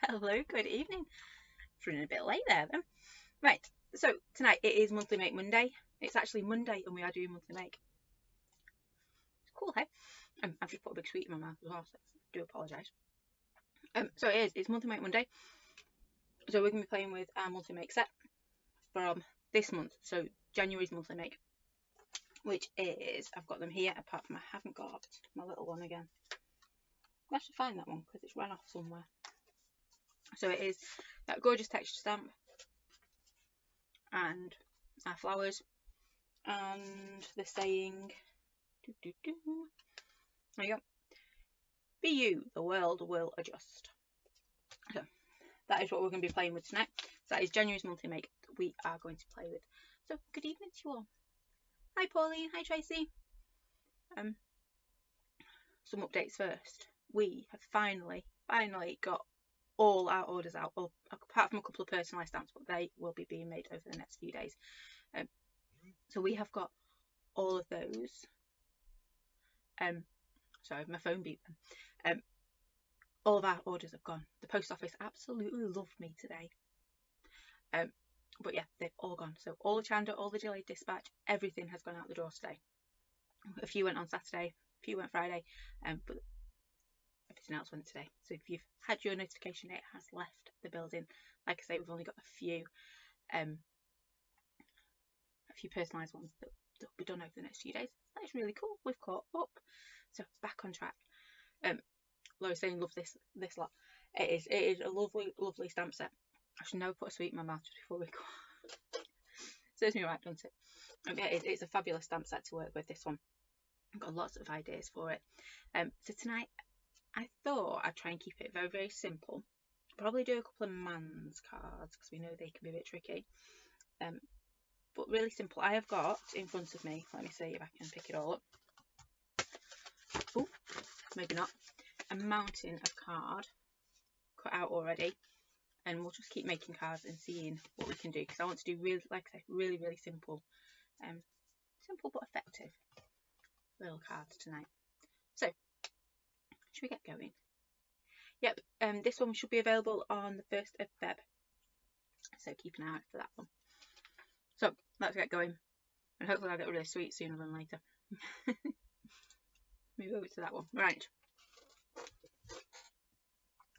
Hello, good evening. It's running a bit late there then. Right, so tonight it is Monthly Make Monday. It's actually Monday and we are doing Monthly Make. It's cool, hey? I've just put a big sweet in my mouth as well, so I do apologise. So it's Monthly Make Monday. So we're going to be playing with our Monthly Make set from this month, so January's Monthly Make, which is, I've got them here, apart from I haven't got my little one again. I should find that one because it's run off somewhere. So it is that gorgeous texture stamp and our flowers and the saying, there you go, be you, the world will adjust. So that is what we're going to be playing with tonight. So that is January's Monthly Make that we are going to play with. So good evening to you all. Hi Pauline, hi Tracy. Some updates first. We have finally got all our orders out, well, apart from a couple of personalised stamps, but they will be being made over the next few days. So we have got all of those. Sorry, my phone beeped then. All of our orders have gone. The post office absolutely loved me today. But yeah, they've all gone. So all the Chanda, all the delayed dispatch, everything has gone out the door today. A few went on Saturday, a few went Friday, but everything else went today. So if you've had your notification, it has left the building. Like I say, we've only got a few personalised ones that will be done over the next few days. That is really cool. We've caught up, so back on track. Laura's saying love this lot. It is a lovely stamp set. I should never put a sweet in my mouth just before we go. Serves me right, doesn't it? Yeah, it's a fabulous stamp set to work with, this one. I've got lots of ideas for it. So tonight I thought I'd try and keep it very, very simple. Probably do a couple of man's cards because we know they can be a bit tricky. But really simple. I have got in front of me, let me see if I can pick it all up. Oh, maybe not. A mountain of card cut out already. And we'll just keep making cards and seeing what we can do, because I want to do really, like I say, really simple, simple but effective little cards tonight. So, should we get going? Yep, this one should be available on the 1st of Feb. So keep an eye out for that one. So let's get going, and hopefully I'll get really sweet sooner than later. Move over to that one. Right,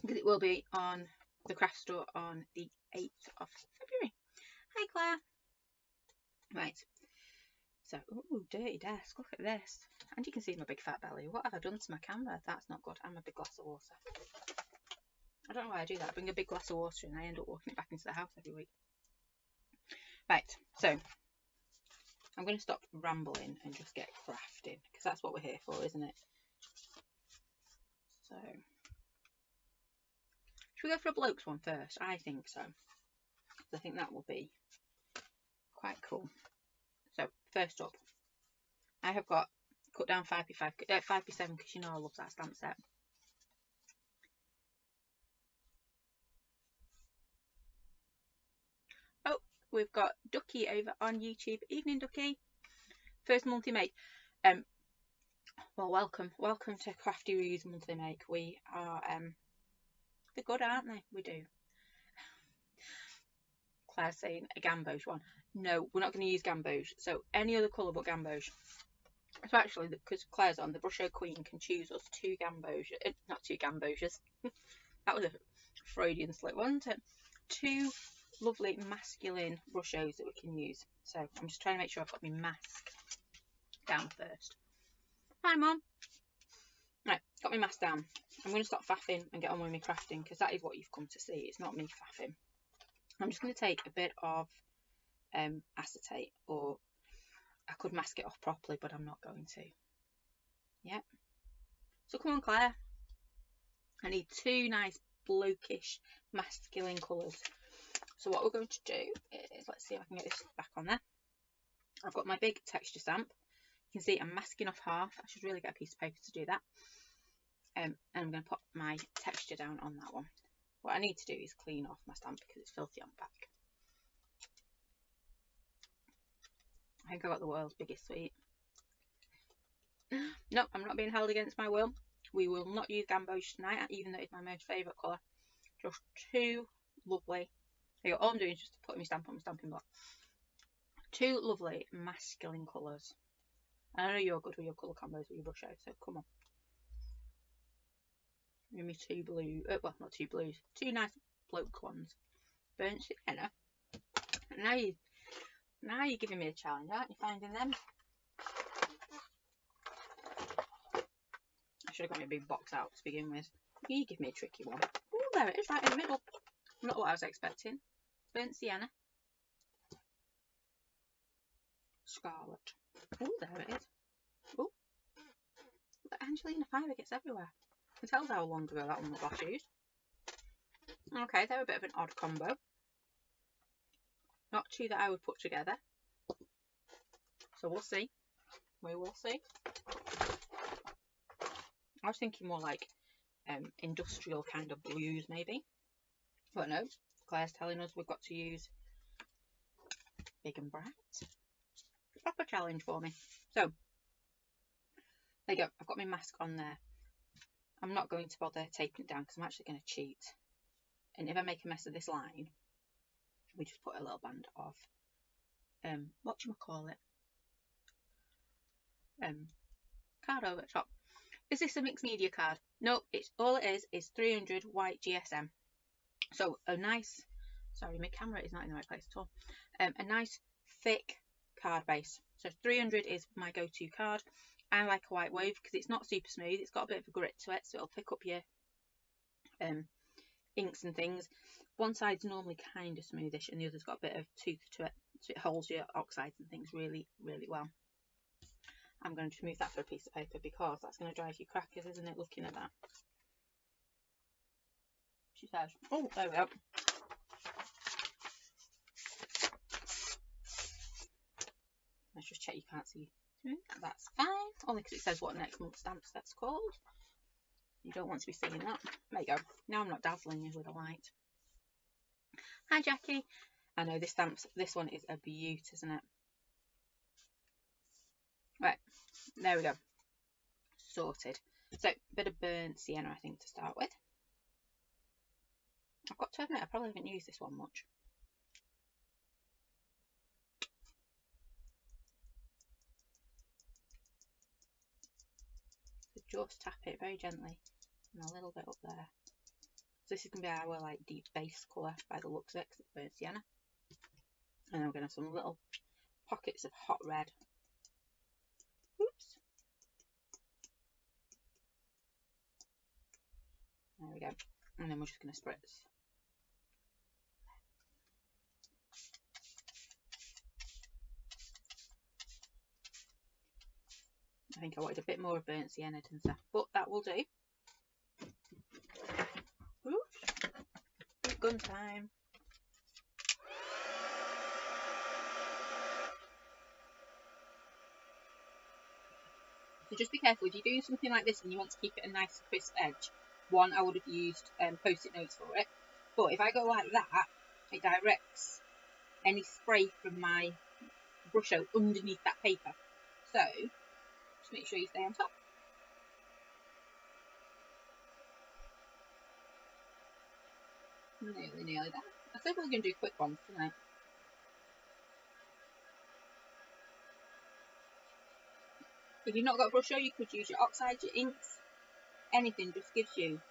because it will be on the craft store on the 8th of February. Hi Claire. Right, so, ooh, dirty desk, look at this. And you can see my big fat belly. What have I done to my camera? That's not good. I'm a big glass of water. I don't know why I do that. I bring a big glass of water and I end up walking it back into the house every week. Right, so I'm going to stop rambling and just get crafting, because that's what we're here for, isn't it? So, should we go for a blokes one first? I think so. I think that will be quite cool. So, first up, I have got cut down 5x7 because you know I love that stamp set. Oh, we've got Ducky over on YouTube. Evening, Ducky. First Monthly Make. Well, welcome to Crafty Roo's Monthly Make. We are they're good, aren't they? We do. Claire's saying a gamboge one. No, we're not going to use gamboge. So any other colour but gamboge. So actually, because Claire's on, the Brusho Queen can choose us two gamboges. Not two gamboges. That was a Freudian slip, wasn't it? Two lovely masculine Brushos that we can use. So I'm just trying to make sure I've got my mask down first. Hi, Mum. Right, got my mask down. I'm going to stop faffing and get on with my crafting, because that is what you've come to see. It's not me faffing. I'm just going to take a bit of acetate, or I could mask it off properly, but I'm not going to. Yep. So come on, Claire. I need two nice blokish masculine colours. So what we're going to do is, let's see if I can get this back on there. I've got my big texture stamp. You can see I'm masking off half. I should really get a piece of paper to do that. And I'm going to put my texture down on that one. What I need to do is clean off my stamp because it's filthy on the back. I think I got the world's biggest sweet. No, I'm not being held against my will. We will not use gamboge tonight, even though it's my most favourite colour. Just two lovely. All I'm doing is just putting my stamp on my stamping block. Two lovely masculine colours. I know you're good with your colour combos with your brush out, so come on. Give me two blue, well, not two blues, two nice bloke ones. Burnt Sienna. Now you're giving me a challenge, aren't you, finding them? I should have got my big box out to begin with. You give me a tricky one. Oh, there it is, right in the middle. Not what I was expecting. Burnt Sienna. Scarlet. Oh, there it is. Oh, but Angelina Fiber gets everywhere. It tells how long ago that one was last used. Okay, they're a bit of an odd combo. Not two that I would put together. So we'll see. We will see. I was thinking more like industrial kind of blues maybe. But no, Claire's telling us we've got to use big and bright. Proper challenge for me. So, there you go. I've got my mask on there. I'm not going to bother taping it down because I'm actually going to cheat. And if I make a mess of this line, we just put a little band of, whatchamacallit, card over the top. Is this a mixed media card? No, it's all it is 300 white GSM. So a nice, sorry, my camera is not in the right place at all. A nice thick card base. So 300 is my go-to card. I like a white wave because it's not super smooth. It's got a bit of a grit to it, so it'll pick up your inks and things. One side's normally kind of smoothish and the other's got a bit of tooth to it, so it holds your oxides and things really, really well. I'm going to remove that for a piece of paper because that's going to drive you crackers, isn't it, looking at that? She says, oh, there we go. Let's just check you can't see. That's fine. Only because it says what next month's stamp set's called. You don't want to be seeing that. There you go. Now I'm not dazzling you with a light. Hi, Jackie. I know this one is a beaut, isn't it? Right, there we go. Sorted. So, a bit of burnt sienna, I think, to start with. I've got to admit, I probably haven't used this one much. So just tap it very gently and a little bit up there. So this is going to be our like deep base colour by the looks of it, because it's burnt sienna. And then we're going to have some little pockets of hot red. Oops. There we go. And then we're just going to spritz. I think I wanted a bit more of burnt sienna, didn't I? But that will do. Oops. Gun time. So just be careful, if you're doing something like this and you want to keep it a nice crisp edge, one, I would have used post-it notes for it. But if I go like that, it directs any spray from my brush out underneath that paper. So, just make sure you stay on top. Nearly there. I think we're going to do quick ones tonight. If you've not got a brush out, you could use your oxides, your inks, anything just gives you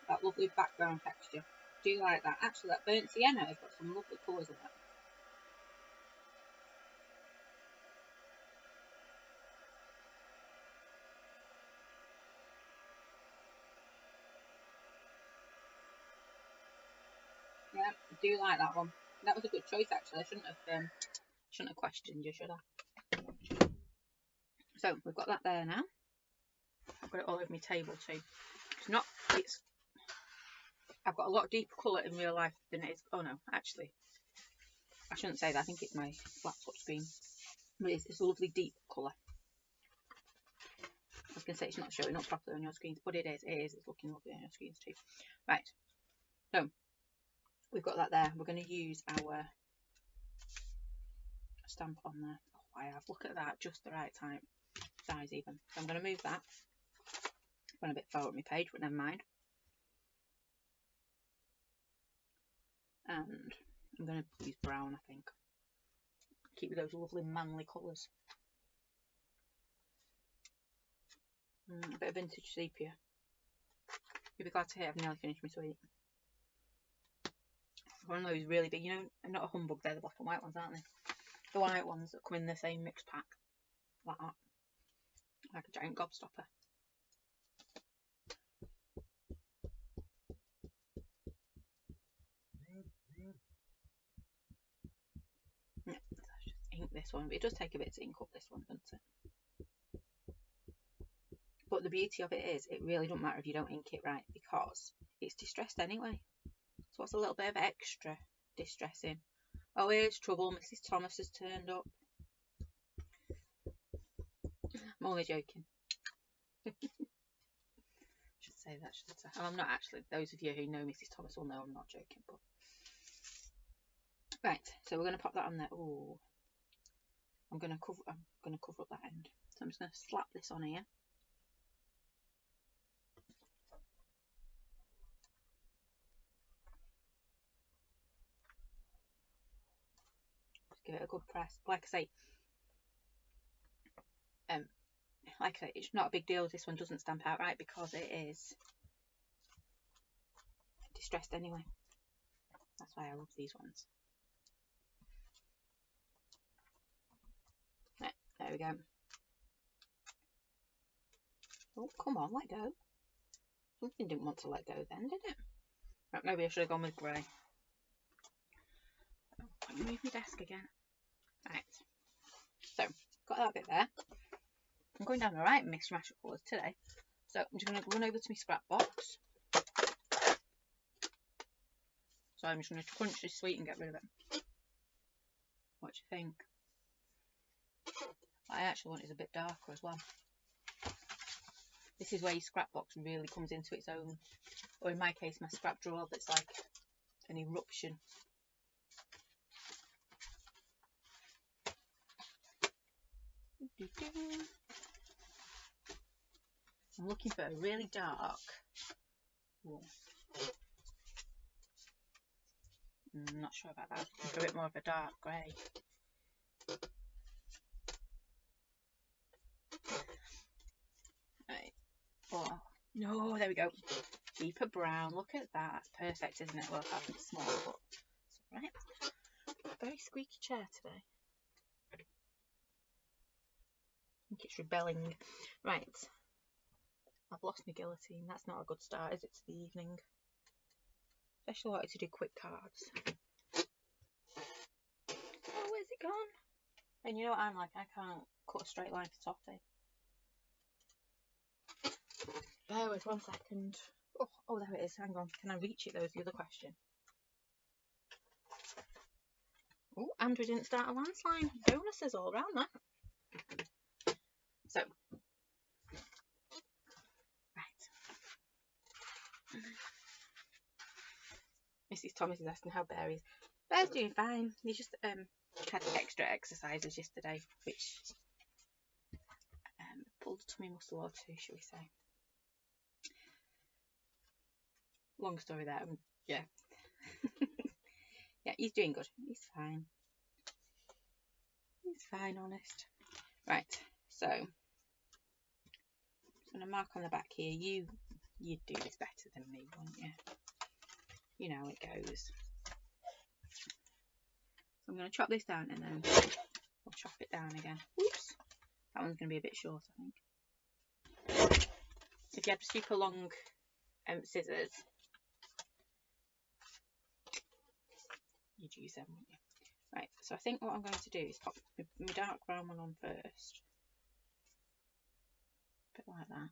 that lovely background texture. Do you like that? Actually, that burnt sienna has got some lovely colours in it. Yeah, I do like that one. That was a good choice actually. I shouldn't have questioned you, should I? So we've got that there now. I've got it all over my table too. I've got a lot deeper colour in real life than it is. Oh no, actually, I shouldn't say that. I think it's my laptop screen. But it's a lovely deep colour. I was going to say it's not showing up properly on your screens, but it is. It's looking lovely on your screens too. Right. So we've got that there. We're going to use our stamp on there. Oh, I have. Look at that. Just the right size even. So I'm going to move that. Went a bit far up my page, but never mind. And I'm going to use brown, I think. Keep with those lovely manly colours. A bit of vintage sepia. You'll be glad to hear I've nearly finished my sweet. One of those really big, you know, not a humbug, they're the black and white ones, aren't they? The white ones that come in the same mixed pack. Like that. Like a giant gobstopper. Yeah, let's just ink this one. But it does take a bit to ink up this one, doesn't it? But the beauty of it is, it really doesn't matter if you don't ink it right, because it's distressed anyway. So what's a little bit of extra distressing? Oh, here's trouble. Mrs. Thomas has turned up. I'm only joking. Should say that, shouldn't I? I'm not actually. Those of you who know Mrs. Thomas will know I'm not joking. But right, so we're going to pop that on there. Oh, I'm going to cover up that end. So I'm just going to slap this on here. Give it a good press. Like I say, it's not a big deal if this one doesn't stamp out right, because it is distressed anyway. That's why I love these ones. Right, there we go. Oh, come on, let go. Something didn't want to let go then, did it? Right, maybe I should have gone with grey. Let me move my desk again. Right, so got that bit there. I'm going down the right mixed match of colours today. So I'm just going to run over to my scrap box. So I'm just going to crunch this sweet and get rid of it. What do you think? What I actually want is a bit darker as well. This is where your scrap box really comes into its own. Or in my case, my scrap drawer that's like an eruption. I'm looking for a really dark. Ooh. I'm not sure about that. A bit more of a dark grey. Right. Oh no, there we go. Deeper brown. Look at that. That's perfect, isn't it? Well, it's small, but it's alright. Very squeaky chair today. I think it's rebelling. Right. I've lost my guillotine. That's not a good start, is it, to the evening? Especially wanted to do quick cards. Oh, where's it gone? And you know what I'm like? I can't cut a straight line for toffee. Bear with 1 second. Oh, there it is. Hang on. Can I reach it, though, is the other question. Oh, and we didn't start a landslide. Bonuses all around that. So, right. Mrs. Thomas is asking how Bear is. Bear's doing fine. He just had extra exercises yesterday, which pulled a tummy muscle or two, shall we say. Long story there. Yeah. Yeah, he's doing good. He's fine. He's fine, honest. Right, so I'm just going to mark on the back here. You'd do this better than me, wouldn't you? You know how it goes. So I'm going to chop this down and then I'll chop it down again. Oops. That one's going to be a bit short, I think. If you had super long scissors, you'd use them, wouldn't you? Right, so I think what I'm going to do is pop my dark brown one on first. A bit like that.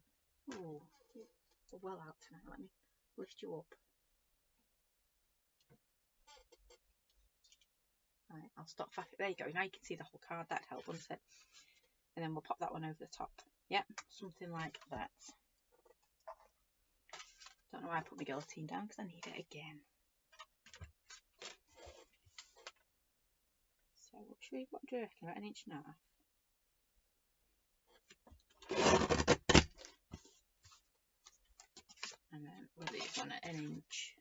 Oh, we're well out tonight. Let me lift you up. Right, I'll stop. There you go. Now you can see the whole card. That'd help, wouldn't it? And then we'll pop that one over the top. Yep, something like that. Don't know why I put my guillotine down, because I need it again. So what do you reckon? About 1.5 inches? And then we'll do this one at 1 inch.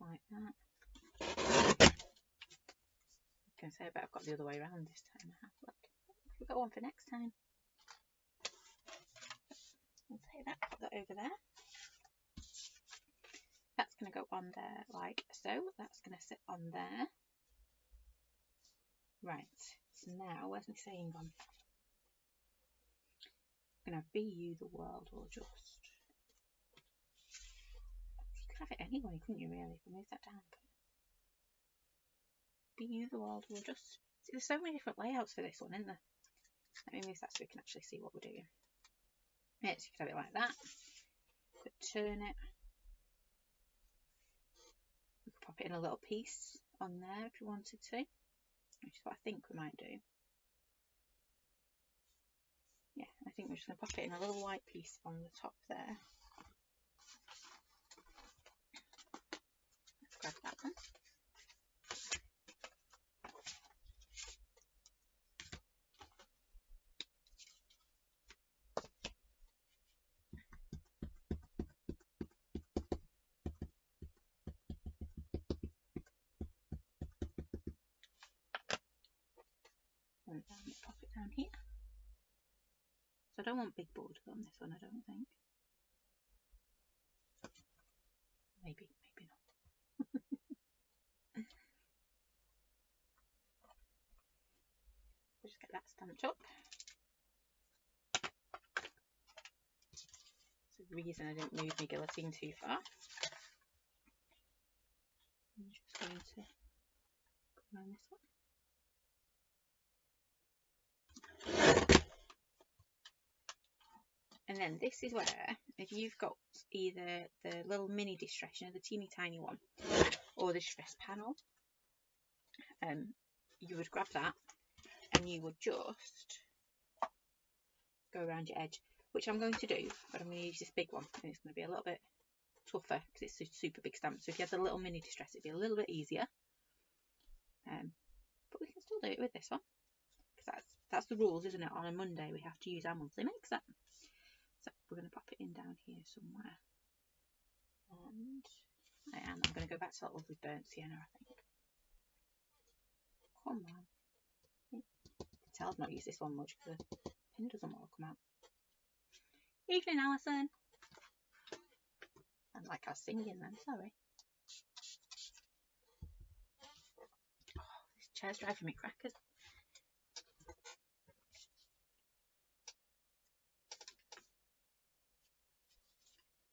like that. I can say, but I've got the other way around this time. I have. Look, we've got one for next time. I'll take that, put that over there. That's going to go on there like so. That's going to sit on there. Right, so now, where's my saying gone? I'm going to be you the world, or just... You could have it anyway, couldn't you, really? If I move that down. Be you the world, or just... See, there's so many different layouts for this one, isn't there? Let me move that so we can actually see what we're doing. Yes, you could have it like that. You could turn it. We could pop it in a little piece on there if you wanted to, which is what I think we might do. Yeah, I think we're just going to pop it in a little white piece on the top there. Let's grab that one. And then pop it down here. So I don't want big borders on this one, I don't think. Maybe not. We'll just get that stamped up. That's the reason I didn't move my guillotine too far. I'm just going to go around this one. And then this is where, if you've got either the little mini distress, you know, the teeny tiny one, or the distress panel, you would grab that and you would just go around your edge, which I'm going to do, but I'm going to use this big one, and it's going to be a little bit tougher because it's a super big stamp. So if you had the little mini distress, it'd be a little bit easier. But we can still do it with this one, because that's the rules, isn't it? On a Monday we have to use our monthly mixer. So we're going to pop it in down here somewhere. And I'm going to go back to that lovely burnt sienna, I think. Come on. I can tell I've not used this one much because the pin doesn't want to come out. Evening, Alison. And like I was singing then, sorry. Oh, this chair's driving me crackers.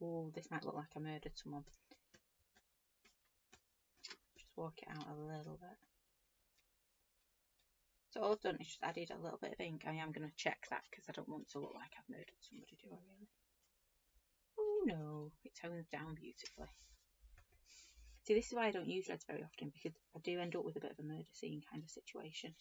Oh, this might look like I murdered someone. Just work it out a little bit. So all I've done is just added a little bit of ink. I am going to check that because I don't want to look like I've murdered somebody, do I really? Oh no, it tones down beautifully. See, this is why I don't use reds very often, because I do end up with a bit of a murder scene kind of situation.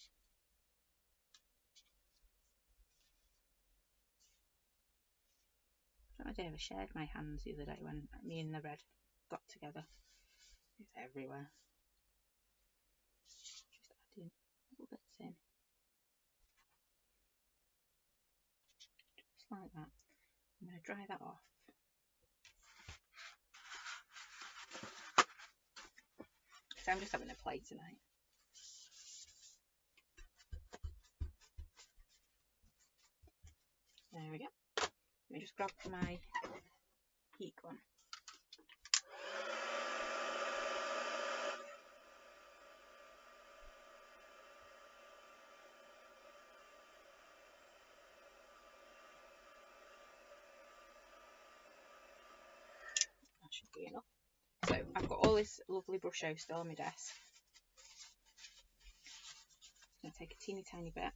I don't know if I shared my hands the other day when me and the red got together. It's everywhere. Just adding little bits in. Just like that. I'm going to dry that off. So I'm just having a play tonight. There we go. Let me just grab my heat gun. That should be enough. So I've got all this lovely brush out still on my desk. I'm going to take a teeny tiny bit.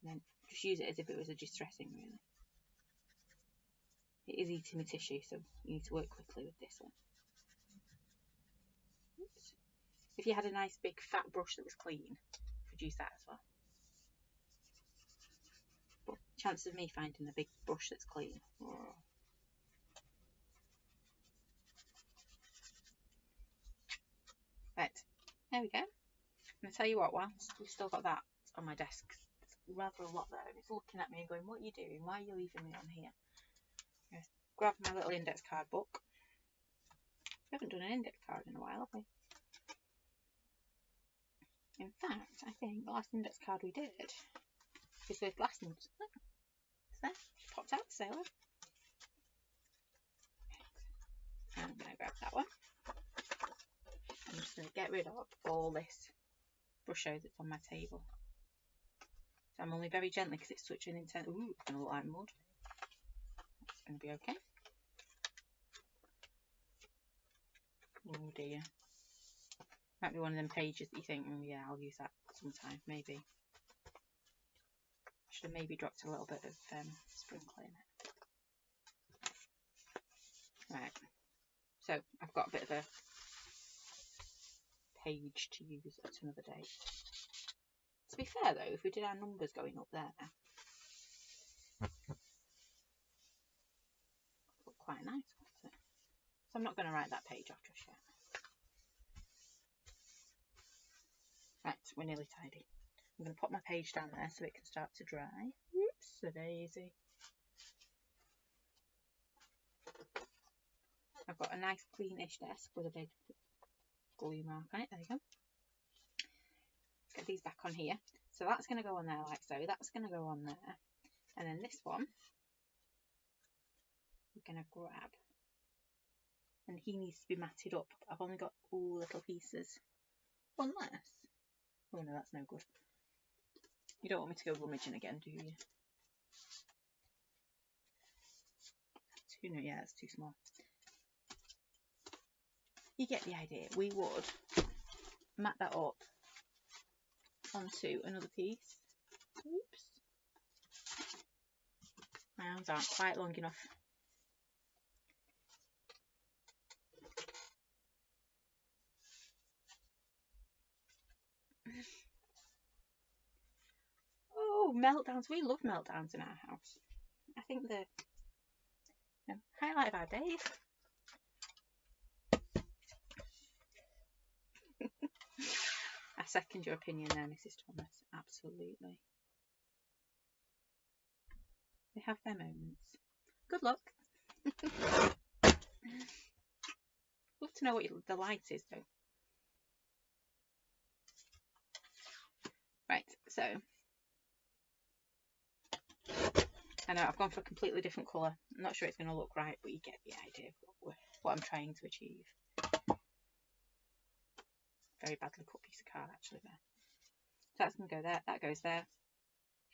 And then just use it as if it was a distressing, really. It is eating the tissue, so you need to work quickly with this one. Oops. If you had a nice big fat brush that was clean, you could use that as well. But chance of me finding a big brush that's clean. Oh. Right, there we go. I'm going to tell you what, whilst we've still got that on my desk rather a lot there, and it's looking at me and going, what are you doing? Why are you leaving me on here? Grab my little index card book. We haven't done an index card in a while, have we? In fact, I think the last index card we did is this last month. Look, it's there. She popped out the sailor. I'm going to grab that one. I'm just going to get rid of all this brusho that's on my table. So I'm only very gently because it's such an intense. Ooh, it's going to look like mud. That's going to be okay. Oh dear. Might be one of them pages that you think, oh yeah, I'll use that sometime, maybe. Should have maybe dropped a little bit of sprinkler in it. Right, so I've got a bit of a page to use at another date. To be fair though, if we did our numbers going up there, it would look quite nice, wouldn't it? So I'm not going to write that page off just yet. Right, we're nearly tidy. I'm going to pop my page down there so it can start to dry. Oops, a daisy. I've got a nice cleanish desk with a big glue mark on it. There you go. Let's get these back on here. So that's going to go on there like so. That's going to go on there. And then this one, we're going to grab. And he needs to be matted up. I've only got all little pieces. Unless... oh no, that's no good. You don't want me to go rummaging again, do you? No, yeah, it's too small. You get the idea. We would mat that up onto another piece. Oops. My arms aren't quite long enough. Oh, meltdowns. We love meltdowns in our house. I think they're the highlight of our days. I second your opinion there, Mrs. Thomas. Absolutely. They have their moments. Good luck. Love to know what the light is though. Right, so I know I've gone for a completely different colour. I'm not sure it's going to look right, but you get the idea of what I'm trying to achieve. Very badly cut piece of card actually there. So that's going to go there. That goes there.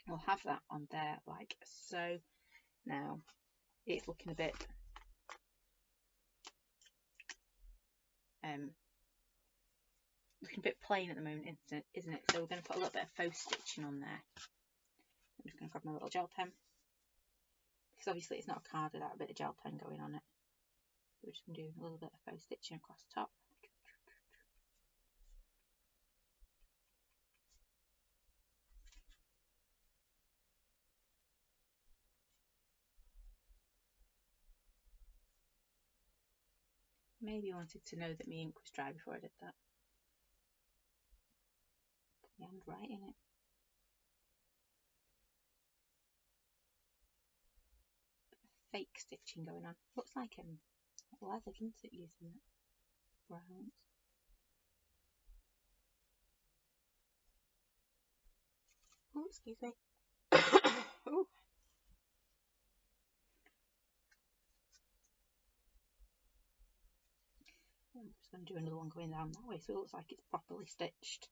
We'll have that on there like so. Now it's looking a bit plain at the moment, isn't it? So we're going to put a little bit of faux stitching on there. I'm just going to grab my little gel pen because obviously it's not a card without a bit of gel pen going on it. So we're just going to do a little bit of faux stitching across the top. Maybe I wanted to know that my ink was dry before I did that. Put my hand right in it. Fake stitching going on. Looks like leather, doesn't it, using that browns. Oh, excuse me. Ooh. I'm just going to do another one going down that way so it looks like it's properly stitched.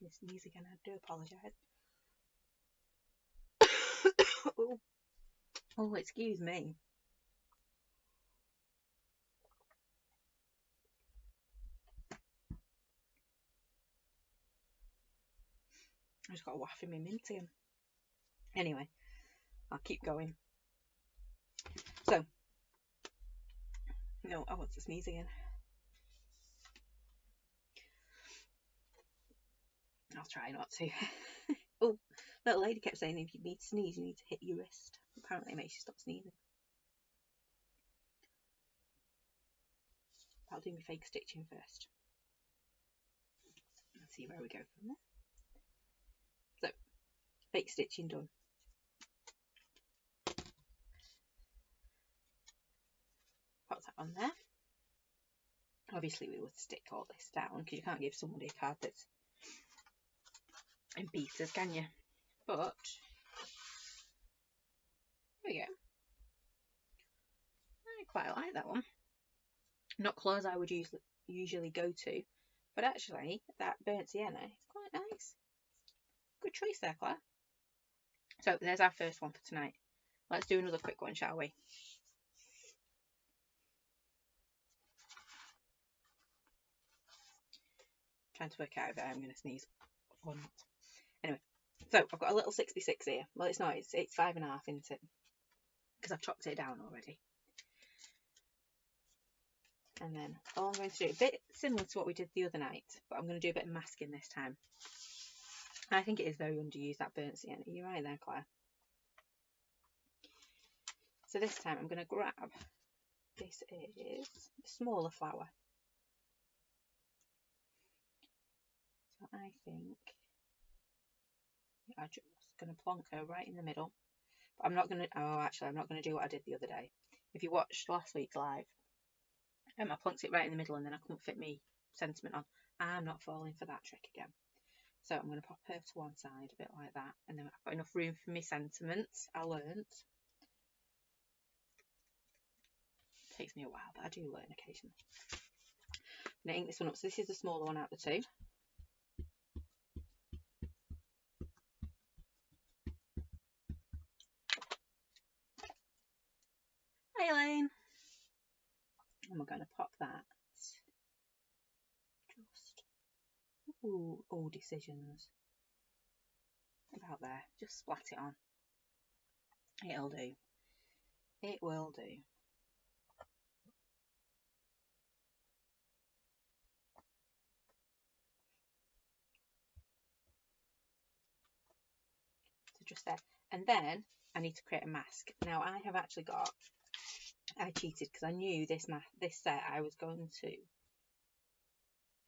I'm going to sneeze again, I do apologise. Oh, excuse me. I just got a waff in my mint again. Anyway, I'll keep going. So, no, I want to sneeze again. I'll try not to. Oh, little lady kept saying if you need to sneeze, you need to hit your wrist. Apparently it makes you stop sneezing. I'll do my fake stitching first. see where we go from there. So, fake stitching done. Pop that on there. Obviously we would stick all this down because you can't give somebody a card that's in pieces, can you? But there we go. I quite like that one. Not colours I would usually go to, but actually that burnt sienna is quite nice. Good choice there, Claire. So there's our first one for tonight. Let's do another quick one, shall we? Trying to work out if I'm going to sneeze or not. Anyway, so I've got a little 66 here. Well, it's not. It's 5.5, isn't it? Because I've chopped it down already. And then all I'm going to do, a bit similar to what we did the other night, but I'm going to do a bit of masking this time. I think it is very underused, that burnt sienna. You're right there, Claire. So this time I'm going to grab, this is a smaller flower. So I think I'm just going to plonk her right in the middle. But I'm not going to, oh actually I'm not going to do what I did the other day. If you watched last week's live, I plonked it right in the middle and then I couldn't fit me sentiment on. I'm not falling for that trick again. So I'm going to pop her to one side, a bit like that. And then I've got enough room for my sentiments, I learnt. Takes me a while, but I do learn occasionally. I'm going to ink this one up. So this is the smaller one out of the two. Hi Elaine. And we're going to pop that just, ooh, decisions. About there. Just splat it on. It'll do. It will do. So just there. And then I need to create a mask. Now I have actually got, I cheated because I knew this set I was going to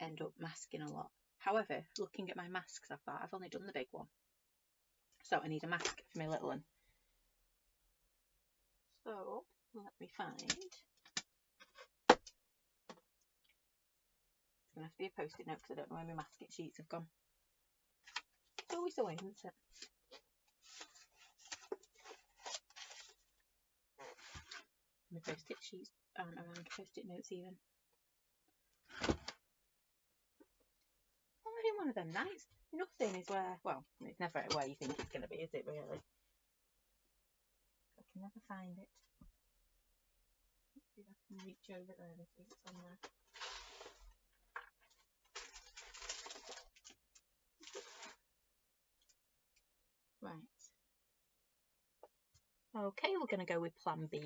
end up masking a lot. However, looking at my masks I've got, I've only done the big one. So I need a mask for my little one. So let me find. It's going to have to be a post-it note because I don't know where my masking sheets have gone. It's always the way, isn't it? My post-it sheets aren't around post-it notes even. I'm having one of them nights. Nothing is where, well, it's never where you think it's going to be, is it really? I can never find it. Let's see if I can reach over there and see if it's on there. Right. Okay, we're going to go with plan B.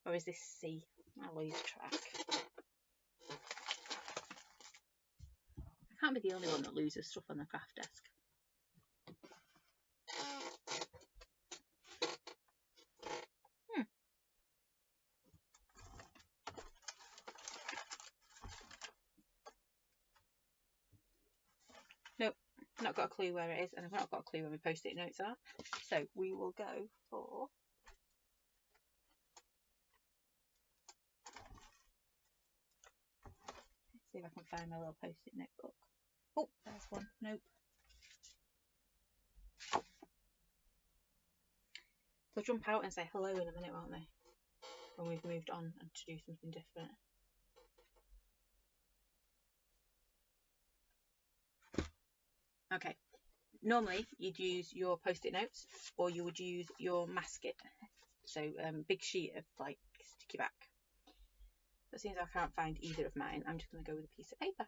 Or is this C? I lose track. I can't be the only one that loses stuff on the craft desk. Nope, not got a clue where it is, and I've not got a clue where my post-it notes are. So we will go for... Let's see if I can find my little post-it notebook. Oh, there's one. Nope. They'll jump out and say hello in a minute, won't they? When we've moved on and to do something different. Okay. Normally you'd use your post-it notes or you would use your masket. So big sheet of like sticky back. But since I can't find either of mine, I'm just going to go with a piece of paper.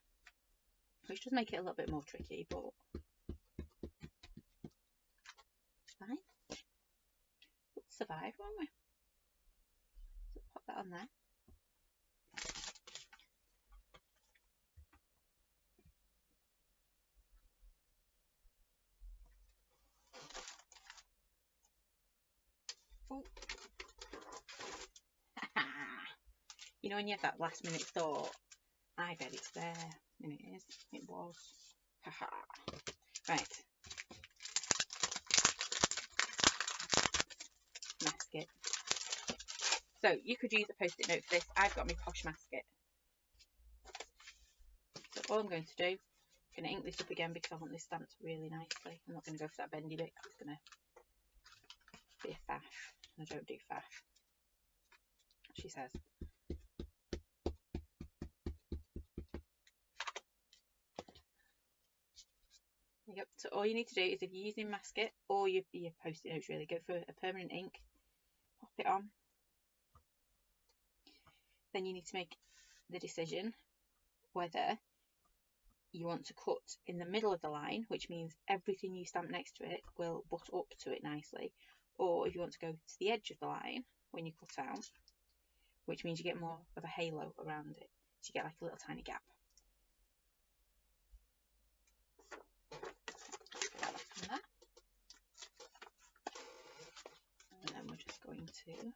Which does make it a little bit more tricky, but it's fine. We'll survive, won't we? So pop that on there. Oh. You know when you have that last minute thought, I bet it's there, and it is, it was. Haha. Right. Masket. So you could use a post-it note for this. I've got my posh masket. So all I'm going to do, I'm going to ink this up again because I want this stamped really nicely. I'm not going to go for that bendy bit. It's going to be a faff. I don't do faff, she says. There you go. So all you need to do is, if you're using masket or your post-it notes, really, go for a permanent ink, pop it on. Then you need to make the decision whether you want to cut in the middle of the line, which means everything you stamp next to it will butt up to it nicely, or if you want to go to the edge of the line when you cut out, which means you get more of a halo around it, so you get like a little tiny gap. And then we're just going to,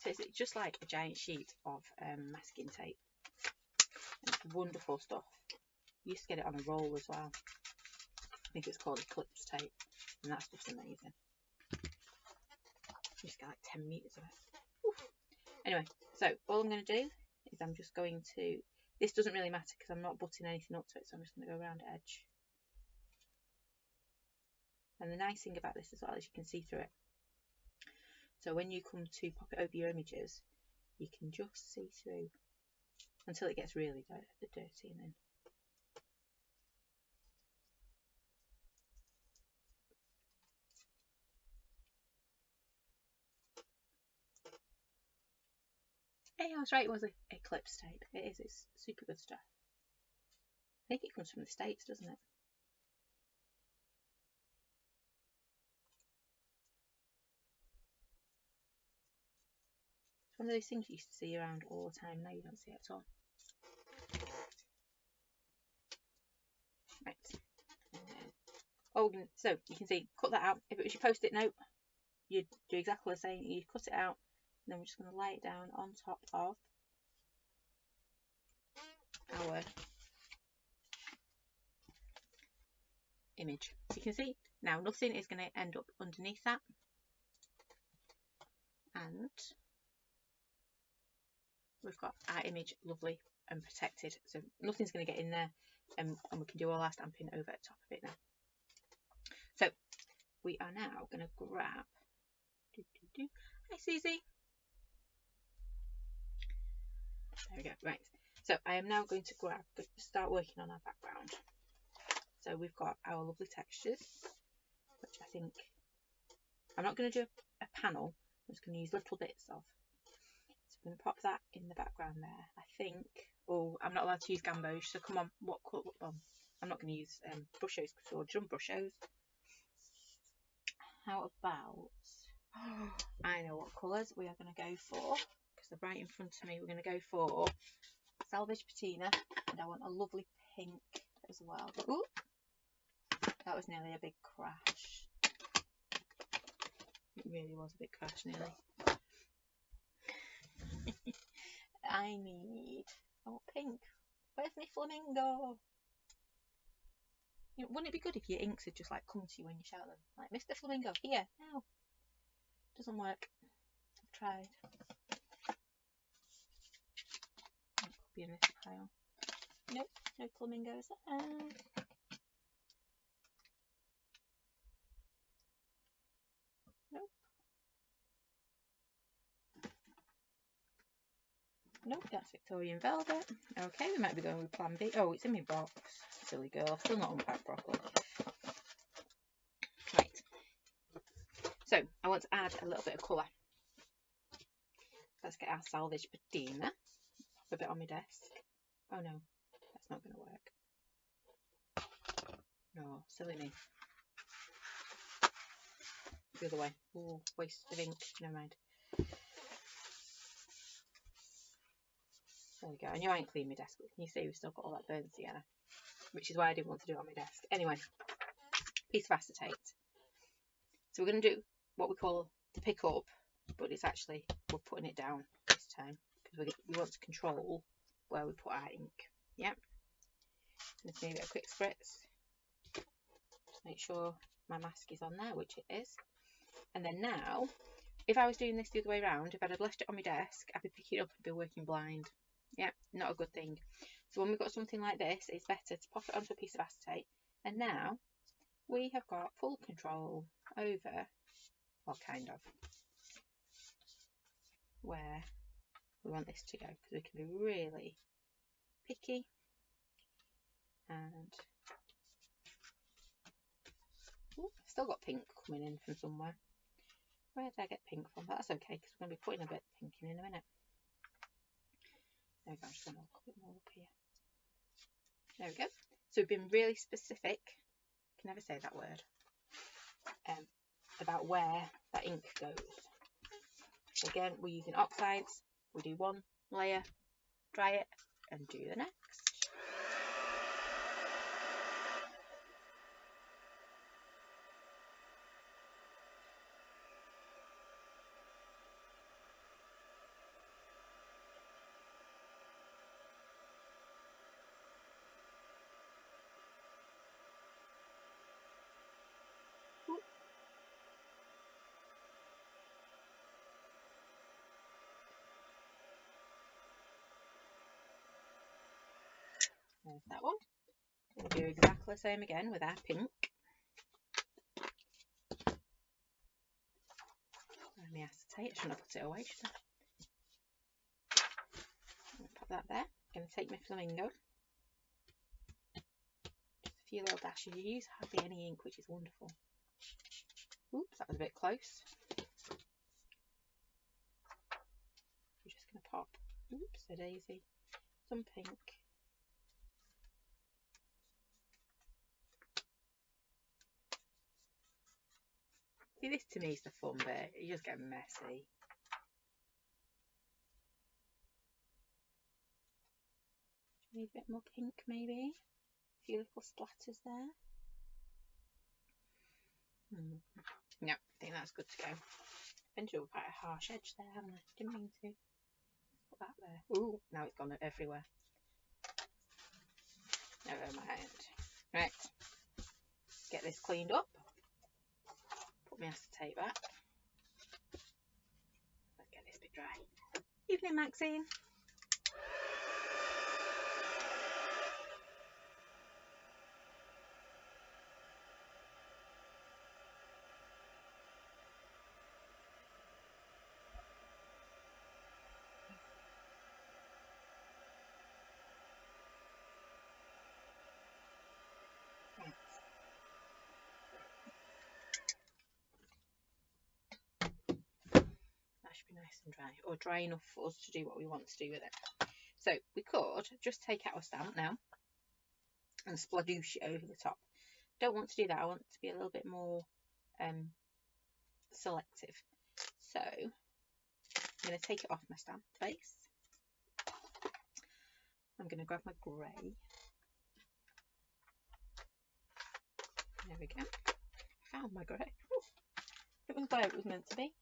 so it's just like a giant sheet of masking tape. It's wonderful stuff. You used to get it on a roll as well. I think it's called Eclipse tape, and that stuff's amazing. You just get like 10 meters of it. Oof. Anyway, so all I'm going to do is I'm just going to, this doesn't really matter because I'm not butting anything up to it, so I'm just going to go around the edge. And the nice thing about this as well is you can see through it. So when you come to pop it over your images, you can just see through until it gets really dirty, and then hey, I was right, it was Eclipse tape. It is, it's super good stuff. I think it comes from the States, doesn't it? It's one of those things you used to see around all the time. Now you don't see it at all. Right. Oh, so you can see, cut that out. If it was your post-it note, you'd do exactly the same. You cut it out, and then we're just going to lay it down on top of our image. So you can see now nothing is going to end up underneath that, and we've got our image lovely and protected, so nothing's going to get in there, and we can do all our stamping over the top of it now. So we are now going to grab, hi Susie, there we go. Right, so I am now going to start working on our background. So we've got our lovely textures, which I think, I'm not going to do a panel, I'm just going to use little bits of. So I'm going to pop that in the background there. I think, oh, I'm not allowed to use gamboge, so come on, what colour? I'm not going to use brushes or drum brushes. How about, I know what colours we are going to go for, because they're right in front of me. We're going to go for Salvage Patina, and I want a lovely pink as well. Ooh, that was nearly a big crash. It really was a big crash, nearly. I need, oh, pink. Where's my flamingo? You know, wouldn't it be good if your inks had just like come to you when you shout them? Like, Mr. Flamingo, here, now. Doesn't work. I've tried. It could be in this pile. Nope, no flamingos. Nope. Nope, that's Victorian Velvet. Okay, we might be going with Plan B. Oh, it's in my box. Silly girl, I've still not unpacked properly. Right. So, I want to add a little bit of colour. Let's get our Salvage Patina. Pop a bit on my desk. Oh no, that's not going to work. No, silly me. The other way. Oh, waste of ink. Never mind. There we go. I knew I ain't cleaned my desk, but can you see we've still got all that burnt Sienna? Which is why I didn't want to do it on my desk. Anyway, piece of acetate. So we're going to do what we call the pick up, but it's actually, we're putting it down this time, because we want to control where we put our ink. Yep. Just give it a quick spritz. Just make sure my mask is on there, which it is. And then now, if I was doing this the other way around, if I'd have left it on my desk, I'd be picking it up and be working blind. Yep, not a good thing. So when we've got something like this, it's better to pop it onto a piece of acetate. And now we have got full control over, well, kind of, where we want this to go, because we can be really picky. And ooh, I've still got pink coming in from somewhere. Where did I get pink from? But that's okay, because we're going to be putting a bit of pink in a minute. There we go, I'm just going to look a bit more up here. There we go. So we've been really specific, I can never say that word, about where that ink goes. So again, we're using oxides. We do one layer, dry it, and do the next. There's that one. We'll do exactly the same again with our pink. And my acetate. I shouldn't have put it away, should I? Put that there. I'm going to take my flamingo. Just a few little dashes. You use hardly any ink, which is wonderful. Oops, that was a bit close. We're just going to pop, oops, a daisy, some pink. See, this to me is the fun bit. You just get messy. Need a bit more pink, maybe. A few little splatters there. No, I think that's good to go. I've been quite a harsh edge there, haven't I? Didn't mean to. Put that there. Ooh, now it's gone everywhere. Never mind. Right. Get this cleaned up. Put my acetate back. Let's get this bit dry. Evening, Maxine. That should be nice and dry, or dry enough for us to do what we want to do with it. So we could just take out our stamp now and spladoosh it over the top. Don't want to do that. I want to be a little bit more selective. So I'm going to take it off my stamp face. I'm going to grab my grey. There we go. Found my grey. It was where it was meant to be.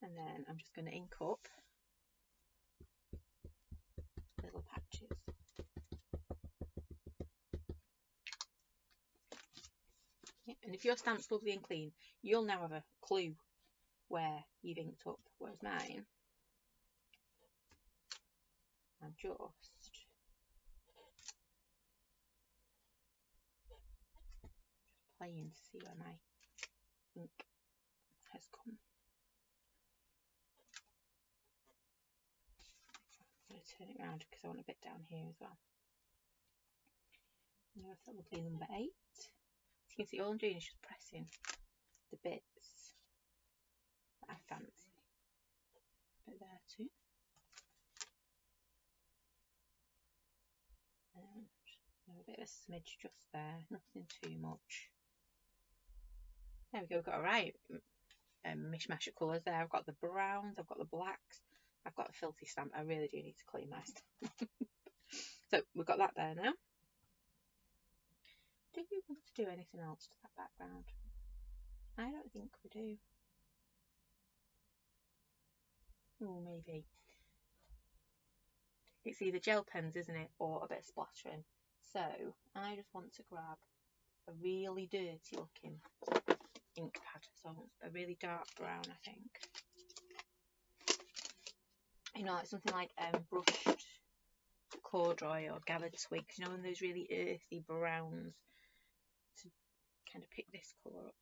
And then I'm just going to ink up little patches. Yeah, and if your stamp's lovely and clean, you'll now have a clue where you've inked up, whereas mine, I'm just playing to see where my ink has come. I'm going to turn it around because I want a bit down here as well. And that's lovely number 8. As you can see, all I'm doing is just pressing the bits that I fancy. A bit there too. And a bit of a smidge just there, nothing too much. There we go, we've got a right mishmash of colours there. I've got the browns, I've got the blacks, I've got a filthy stamp. I really do need to clean my stamp. So we've got that there now. Do we want to do anything else to that background? I don't think we do. Oh, maybe. it's either gel pens, isn't it, or a bit of splattering. So I just want to grab a really dirty looking ink pad. So a really dark brown, I think. You know, like something like brushed corduroy or gathered twigs. You know, and those really earthy browns. To kind of pick this colour up.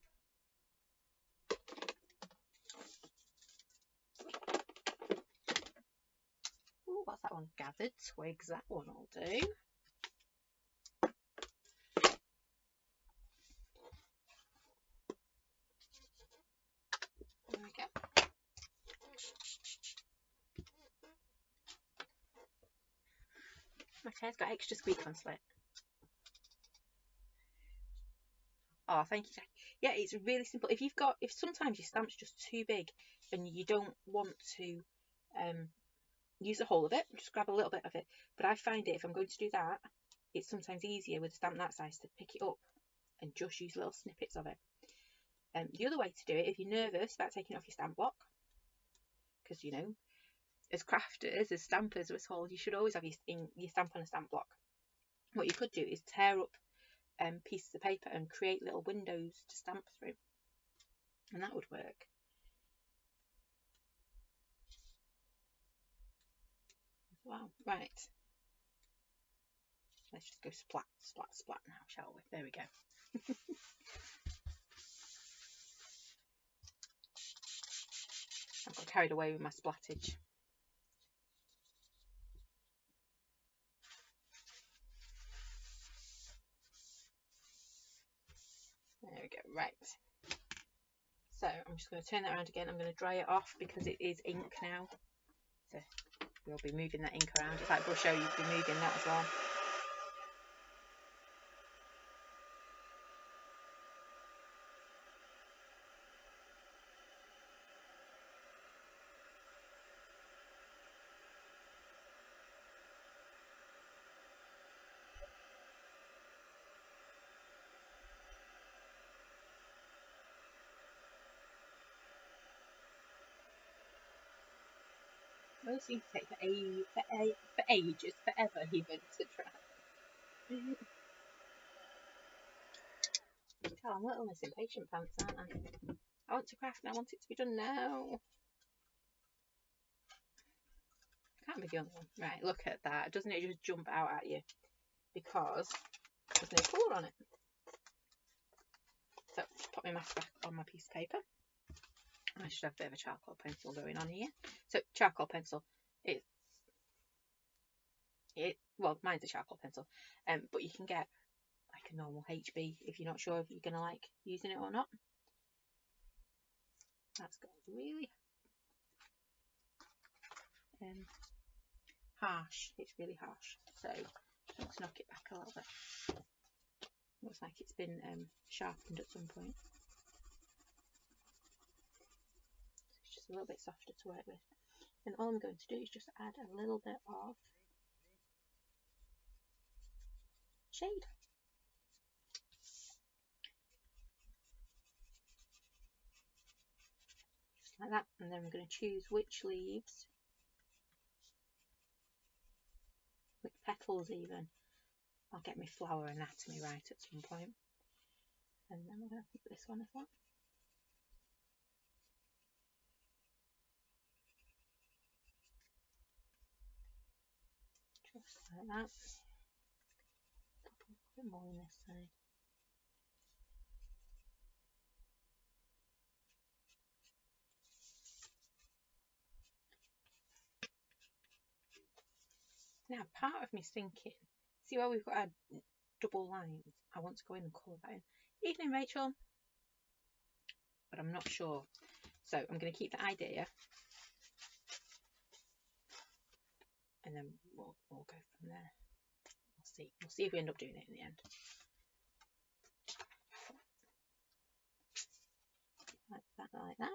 Ooh, what's that one? Gathered twigs. That one will do. There we go. My chair's got extra squeak on slit. Oh, thank you, Jack. Yeah, it's really simple. If sometimes your stamp's just too big and you don't want to use the whole of it, just grab a little bit of it. But I find it, if I'm going to do that, it's sometimes easier with a stamp that size to pick it up and just use little snippets of it. The other way to do it, if you're nervous about taking off your stamp block, because, you know, as crafters, as stampers, we're told you should always have your stamp on a stamp block. What you could do is tear up pieces of paper and create little windows to stamp through, and that would work. Wow, right. Let's just go splat, splat, splat now, shall we? There we go. I got carried away with my splattage. There we go, right. So I'm just going to turn that around again. I'm going to dry it off because it is ink now. So we'll be moving that ink around. It's like brush, you'd be moving that as well. Those seem to take for ages, forever even, to try. Oh, I'm a little Miss Impatient Pants, aren't I? I want to craft and I want it to be done now. Can't be the only one. Right, look at that. Doesn't it just jump out at you? Because there's no colour on it. So, put my mask back on my piece of paper. I should have a bit of a charcoal pencil going on here. So, charcoal pencil. Well, mine's a charcoal pencil. But you can get like a normal HB if you're not sure if you're going to like using it or not. That's got really harsh. It's really harsh. So, let's knock it back a little bit. Looks like it's been sharpened at some point. It's just a little bit softer to work with. And all I'm going to do is just add a little bit of shade. Just like that. And then I'm going to choose which leaves, which petals even. I'll get my flower anatomy right at some point. And then we're going to put this one as well. Just like that. A bit more on this side. Now, part of me's thinking, see where we've got our double lines? I want to go in and colour that in. Evening, Rachel. But I'm not sure. So I'm going to keep the idea. And then we'll go from there. We'll see. We'll see if we end up doing it in the end. Like that.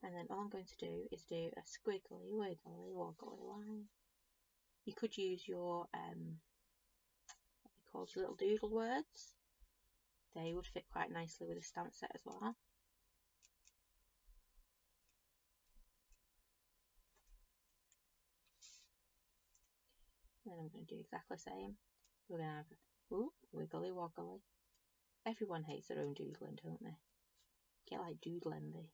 And then all I'm going to do is do a squiggly, wiggly, woggly line. You could use your what they call little doodle words. They would fit quite nicely with a stamp set as well. then I'm going to do exactly the same. We're going to have wiggly woggly. Everyone hates their own doodling, don't they? Get like doodle envy.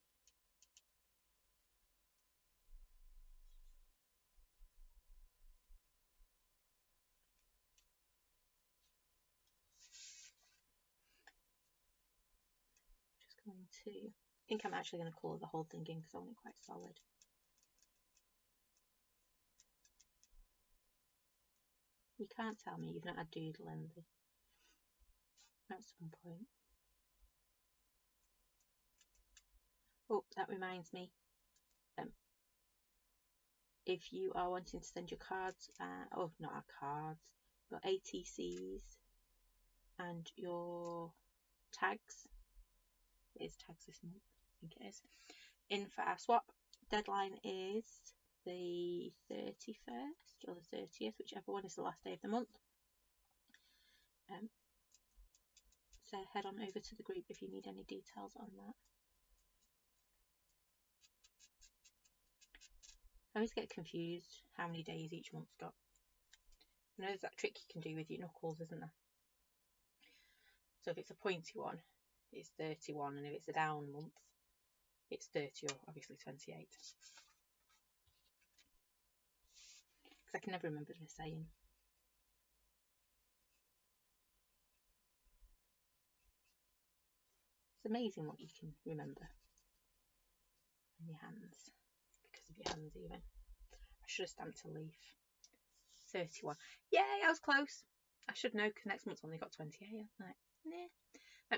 Just going to, I think I'm actually going to colour the whole thing in because I want it quite solid. You can't tell me you've not had doodle envy at some point. Oh, that reminds me. If you are wanting to send your cards, oh, not our cards, your ATCs and your tags, it is tags this month, I think it is, in for our swap. Deadline is the 31st or the 30th, whichever one is the last day of the month. So head on over to the group if you need any details on that. I always get confused how many days each month's got. I know there's that trick you can do with your knuckles, isn't there? So if it's a pointy one, it's 31, and if it's a down month, it's 30 or obviously 28. Because I can never remember the saying. It's amazing what you can remember in your hands, because of your hands even. I should have stamped a leaf. 31. Yay, I was close. I should know because next month's only got 28. Like, nah.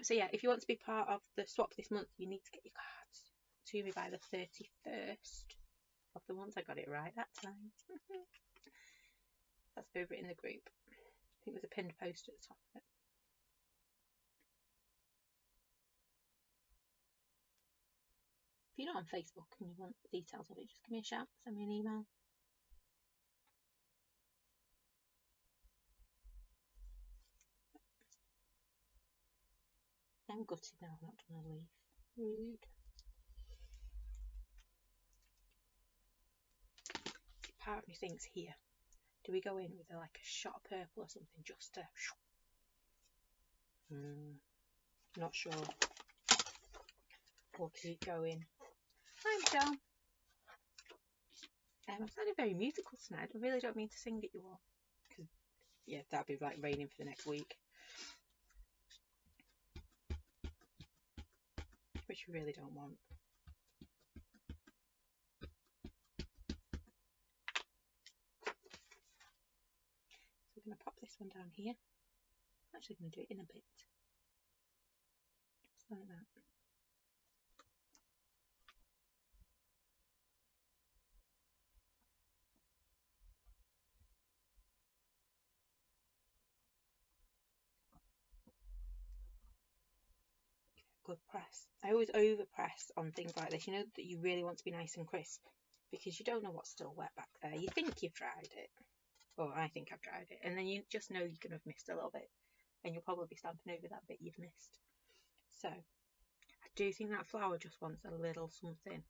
So yeah, if you want to be part of the swap this month, you need to get your cards to me by the 31st of the month. I got it right that time. That's over in the group. I think there's a pinned post at the top of it. If you're not on Facebook and you want details of it, just give me a shout, send me an email. I'm gutted now I've not done a leaf. Rude. Part of me thinks here, do we go in with like a shot of purple or something just to... Not sure. Or keep going. Hi Michelle. I'm sounding very musical tonight. I really don't mean to sing at you all. Because, yeah, that'd be like raining for the next week. Which we really don't want. So we're going to pop this one down here. I'm actually going to do it in a bit. Just like that. Good press. I always over press on things like this. You know that you really want to be nice and crisp because you don't know what's still wet back there. You think you've dried it. Or I think I've dried it. And then you just know you're going to have missed a little bit. And you'll probably be stamping over that bit you've missed. So, I do think that flower just wants a little something.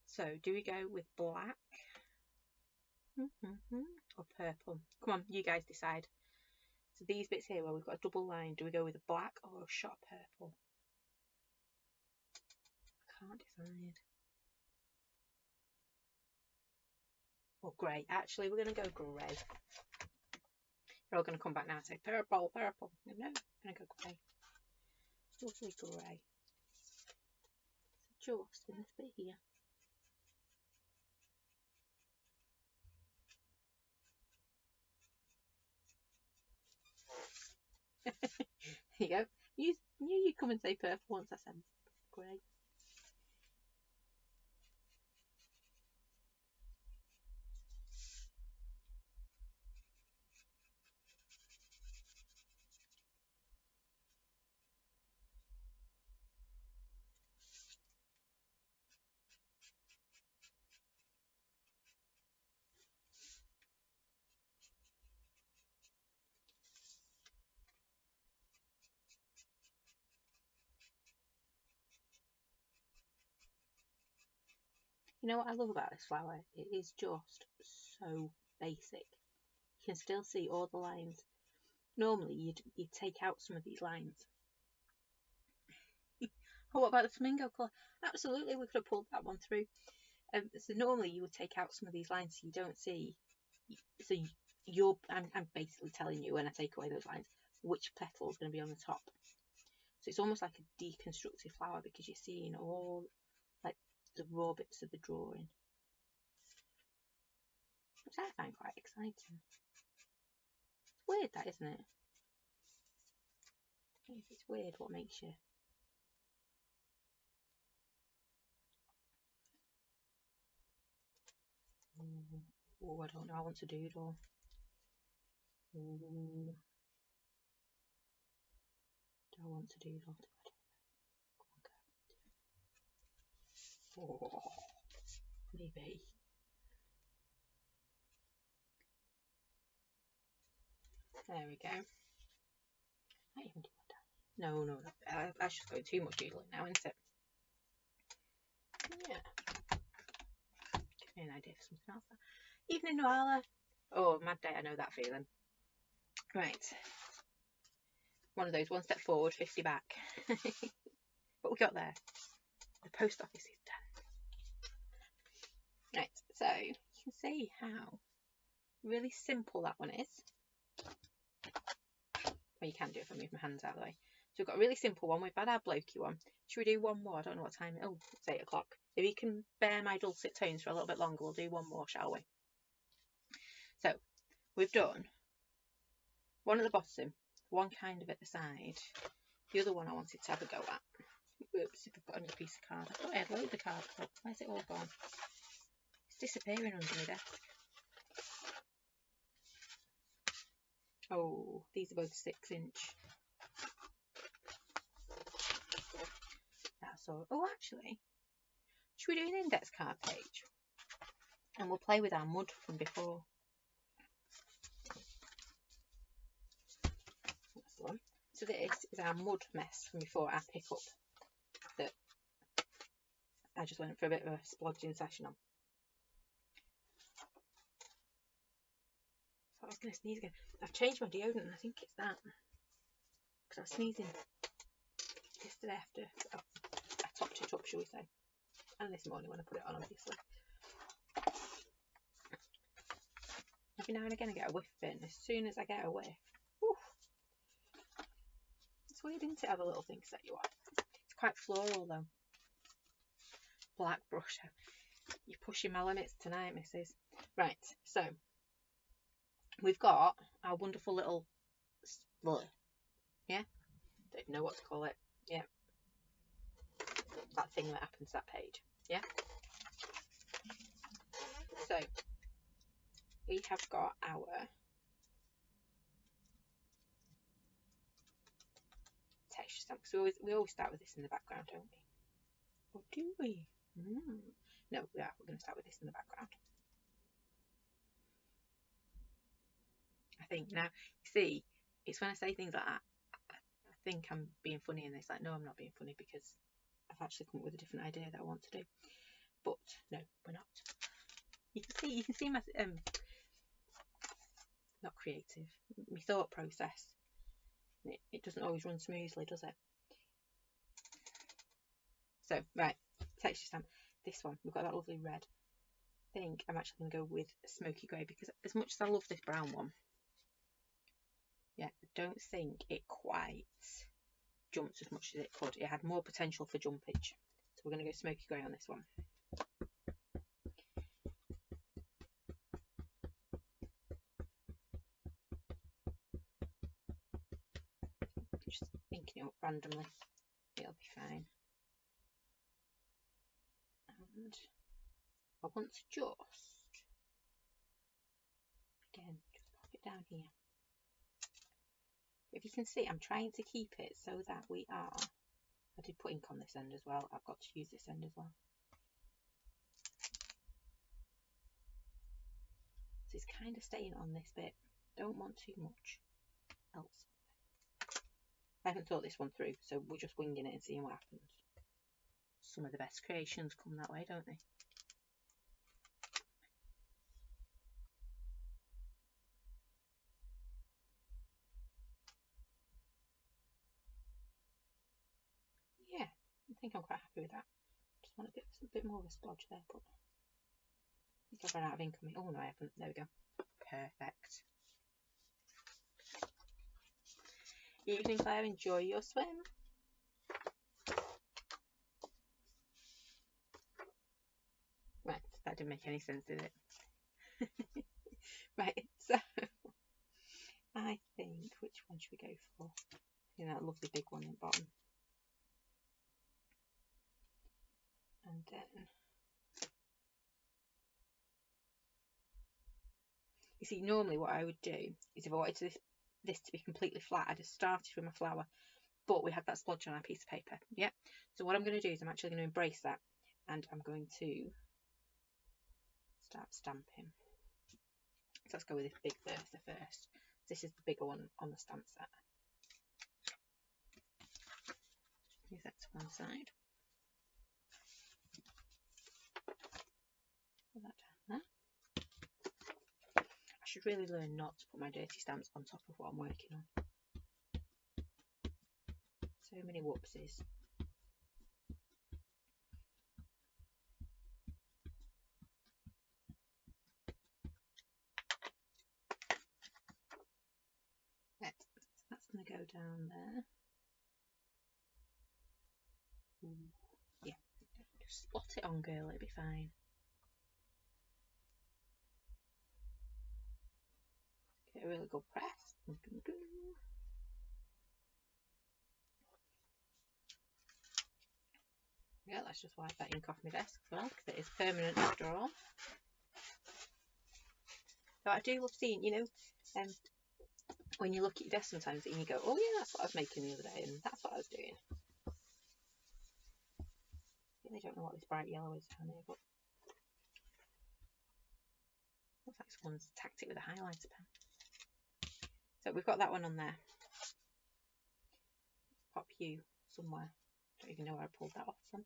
So, do we go with black or purple? Come on, you guys decide. So these bits here where we've got a double line, do we go with a black or a shot of purple? I can't decide. Or grey. Actually, we're going to go grey. You're all going to come back now and say purple, purple. No, I'm going to go grey. Lovely grey. So just in this bit here. There you go. You knew you'd come and say purple once I said grey. You know what I love about this flower? It is just so basic. you can still see all the lines. Normally you'd take out some of these lines. Oh, what about the flamingo colour? Absolutely, we could have pulled that one through. So normally you would take out some of these lines so you don't see. So I'm basically telling you when I take away those lines which petal is going to be on the top. So it's almost like a deconstructed flower because you're seeing all like the raw bits of the drawing, which I find quite exciting. It's weird, that, isn't it? If it's weird, what makes you? Oh, I don't know. I want to doodle. Ooh. Do I want to doodle? Oh, maybe. There we go. Might even do that. No. That's just going too much doodling now, isn't it? Yeah. Give me an idea for something else. Evening, Noella. Oh, mad day. I know that feeling. Right. One of those, one step forward, 50 back. But we got there. The post office is done. Right, so you can see how really simple that one is. Well, you can do it if I move my hands out of the way. So we've got a really simple one. We've had our blokey one. Should we do one more? I don't know what time. Oh, it's 8 o'clock. If you can bear my dulcet tones for a little bit longer, we'll do one more, shall we? So we've done one at the bottom, one kind of at the side. The other one I wanted to have a go at. Oops, if I've got another piece of card. I thought I had loads of cards. Oh, where's it all gone? It's disappearing under my desk. Oh, these are both 6-inch. That's all. Oh, actually, should we do an index card page? And we'll play with our mud from before. That's the one. So this is our mud mess from before, our pick up that I just went for a bit of a splodging session on. I was going to sneeze again. I've changed my deodorant and I think it's that. Because I was sneezing yesterday after I topped it up, shall we say. And this morning when I put it on, obviously. Every now and again I get a whiff of it, and as soon as I get a whiff, whew, it's weird, isn't it, have a little thing set you off. It's quite floral though. Black brush. You're pushing my limits tonight, missus. Right, so we've got our wonderful little yeah, don't know what to call it. Yeah, that thing that happens to that page. Yeah. So we have got our texture stamp. So we always start with this in the background, don't we? Or do we? No, we're going to start with this in the background. I think now, you see, it's when I say things like that, I think I'm being funny, and it's like, no, I'm not being funny because I've actually come up with a different idea that I want to do. But no, we're not. You can see my not creative, my thought process. It doesn't always run smoothly, does it? So right, texture stamp. This one, we've got that lovely red. I think I'm actually going to go with smoky grey because as much as I love this brown one, yeah, I don't think it quite jumped as much as it could. It had more potential for jumpage. So we're going to go smoky grey on this one. Just inking it up randomly. It'll be fine. And I want to just, again, just pop it down here. If you can see, I'm trying to keep it so that we are, I did put ink on this end as well. I've got to use this end as well. So it's kind of staying on this bit. Don't want too much else. I haven't thought this one through, so we're just winging it and seeing what happens. Some of the best creations come that way, don't they? think I'm quite happy with that. Just want a bit more of a splodge there, but I think I've run out of ink on me. Oh no, I haven't. There we go. Perfect. Evening, Claire. Enjoy your swim. Right, that didn't make any sense, did it? Right, so I think, which one should we go for? You know, that lovely big one in the bottom. And then, you see, normally what I would do is if I wanted this to be completely flat, I'd have started with my flower, but we had that splodge on our piece of paper. Yeah. So what I'm going to do is I'm actually going to embrace that, and I'm going to start stamping. So let's go with this big Bertha first. This is the bigger one on the stamp set. Move that to one side. Put that down there. I should really learn not to put my dirty stamps on top of what I'm working on. So many whoopsies. Right, so that's going to go down there. Ooh, yeah, just spot it on, girl, it'll be fine. Get a really good press. Yeah, let's just wipe that ink off my desk as well, because it is permanent after all. So I do love seeing, you know, when you look at your desk sometimes and you go, oh yeah, that's what I was making the other day, and that's what I was doing. I really don't know what this bright yellow is down here, but looks like someone's tacked it with a highlighter pen. So we've got that one on there. Pop you somewhere. Don't even know where I pulled that off from.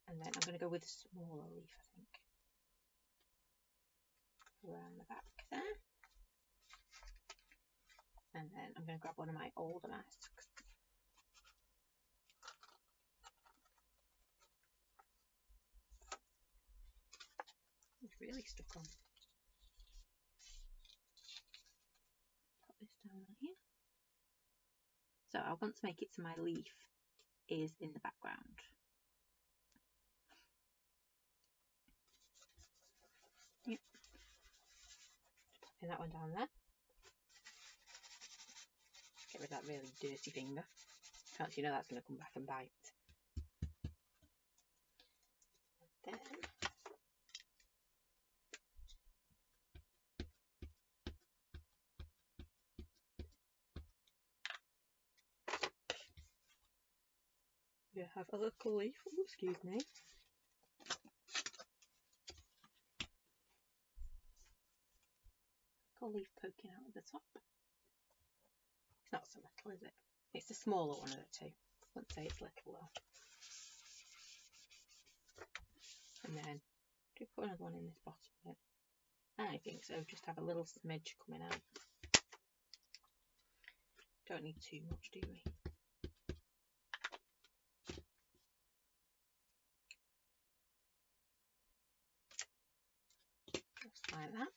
And then I'm going to go with a smaller leaf, I think. Around the back there. And then I'm going to grab one of my older masks. It's really stuck on. Put this down here. So I want to make it so my leaf is in the background. Yep. Popping that one down there. Get rid of that really dirty finger. Can't you know that's going to come back and bite. And then we have a little leaf. Oh, excuse me. Little leaf poking out of the top. It's not so little, is it? It's the smaller one of the two. I wouldn't say it's little though. And then do put another one in this bottom bit. I think so. Just have a little smidge coming out. Don't need too much, do we? Just like that.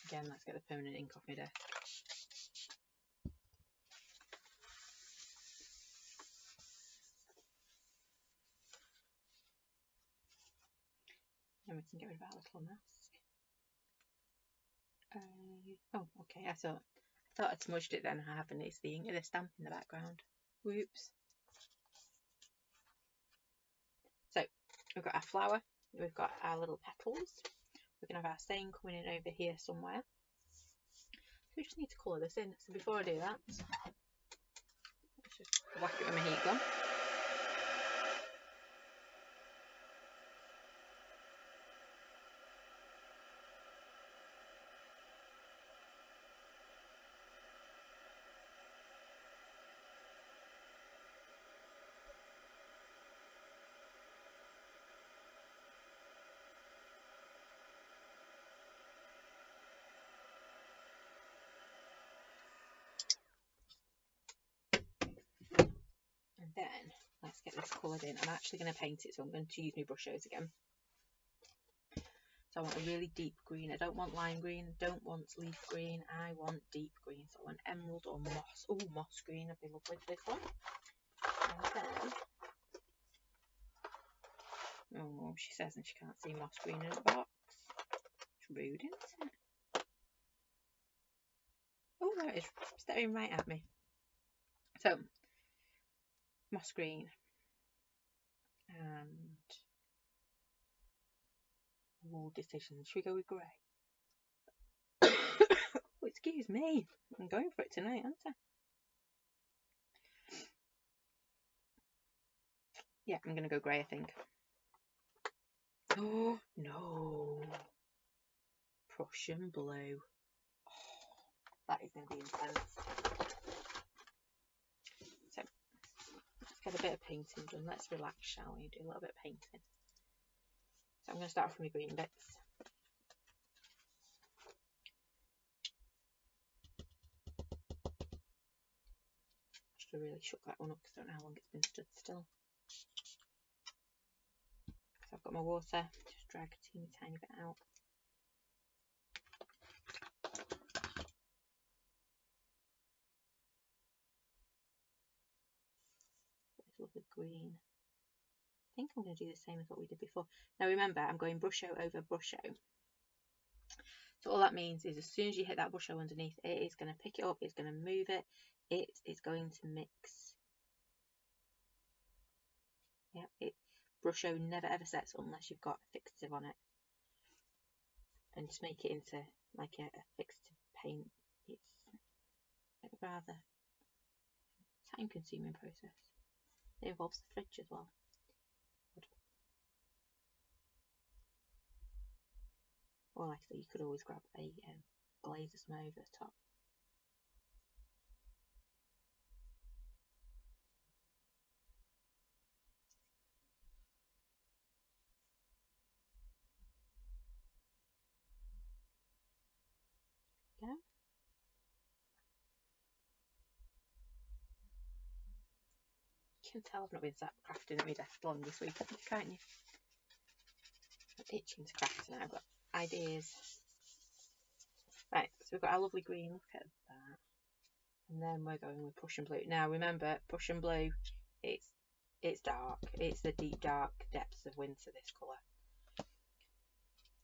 Again, let's get the permanent ink off my desk. And we can get rid of our little mask. Oh, okay. I thought I'd smudged it then. I haven't. It's the ink of the stamp in the background. Whoops. So we've got our flower. We've got our little petals. We're going to have our saying coming in over here somewhere. So we just need to colour this in. So before I do that, let's just whack it with my heat gun. And then let's get this coloured in. I'm actually going to paint it, so I'm going to use my brushes again. So I want a really deep green. I don't want lime green. I don't want leaf green. I want deep green. So I want emerald or moss. Oh, moss green would be lovely for this one. And then, oh, she says and she can't see moss green in a box. It's rude, isn't it? Oh, there it is. Staring right at me. So, moss green. And wall decisions. Should we go with grey? Oh, excuse me. I'm going for it tonight, aren't I? Yeah, I'm going to go grey, I think. Oh, no. Prussian blue. Oh, that is going to be intense. So, let's get a bit of painting done. Let's relax, shall we? Do a little bit of painting. So I'm going to start from my green bits. I should have really shook that one up because I don't know how long it's been stood still. So I've got my water, just drag a teeny tiny bit out. This lovely green. I think I'm going to do the same as what we did before. Now remember, I'm going brush out over brush out. So all that means is as soon as you hit that brush out underneath, it is going to pick it up, it's going to move it, it is going to mix. Yeah, brush out never ever sets unless you've got a fixative on it. And to make it into like a fixative paint, it's a rather time consuming process. It involves the fridge as well. Or like I say, you could always grab a glaze or some over the top. Yeah. You can tell I've not been sat crafting at my desk long this week, can't you? I'm itching to craft now. I've got ideas. Right, so we've got our lovely green, look at that. And then we're going with Prussian blue. Now remember, Prussian blue, it's dark. It's the deep dark depths of winter, this colour.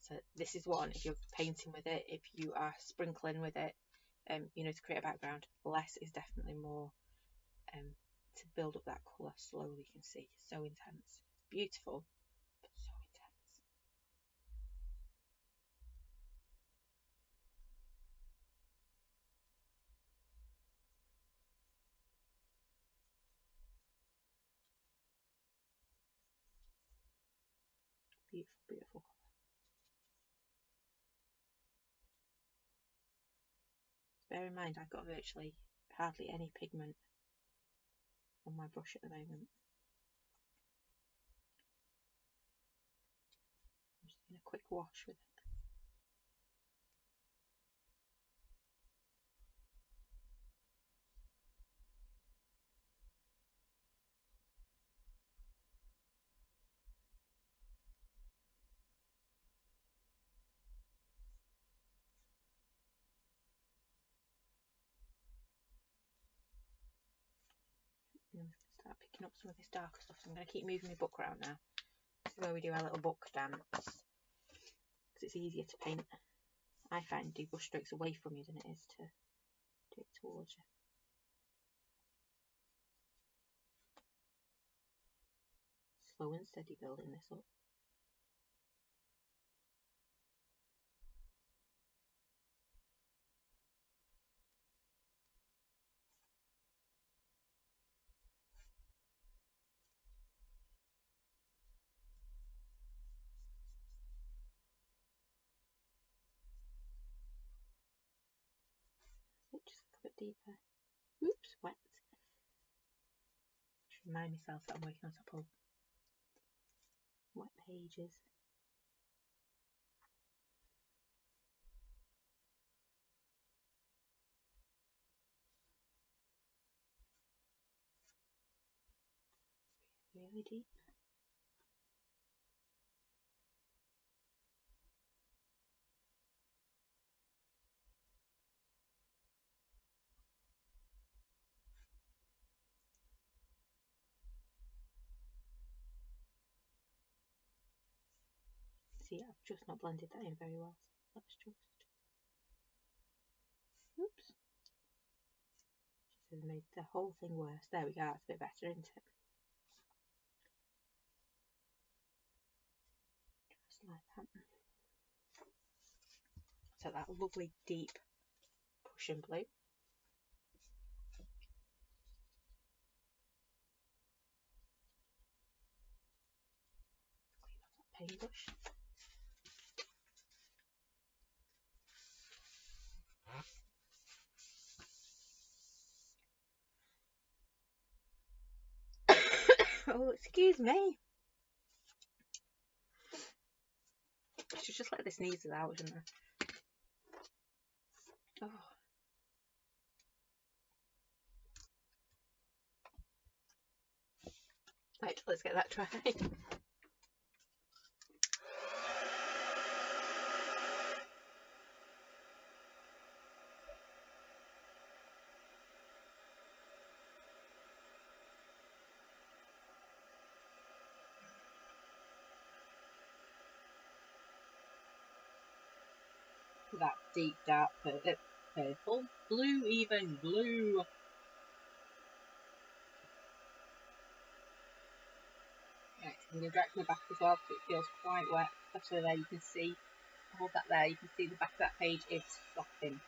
So this is one, if you're painting with it, if you are sprinkling with it, you know, to create a background, less is definitely more, to build up that colour slowly. You can see, so intense. Beautiful, but so intense. Beautiful, beautiful colour. Bear in mind, I've got virtually hardly any pigment on my brush at the moment. I'm just doing a quick wash with it. I'm going to start picking up some of this darker stuff. So I'm going to keep moving my book around now. This is where we do our little book dance, because it's easier to paint. I find do brush strokes away from you than it is to do it towards you. Slow and steady building this up. Just a bit deeper. Oops, wet. Just remind myself that I'm working on top of wet pages. really deep. See, I've just not blended that in very well. So let's just. Oops. She's made the whole thing worse. There we go. That's a bit better, isn't it? Just like that. So that lovely deep Prussian blue. Clean off that paintbrush. Oh, excuse me. I should just let the sneezes out, shouldn't I? Oh. Right, let's get that dry. That deep dark purple, blue, even blue. Right, I'm going to direct my back as well because it feels quite wet, especially there. You can see, hold that there, you can see the back of that page is flopping.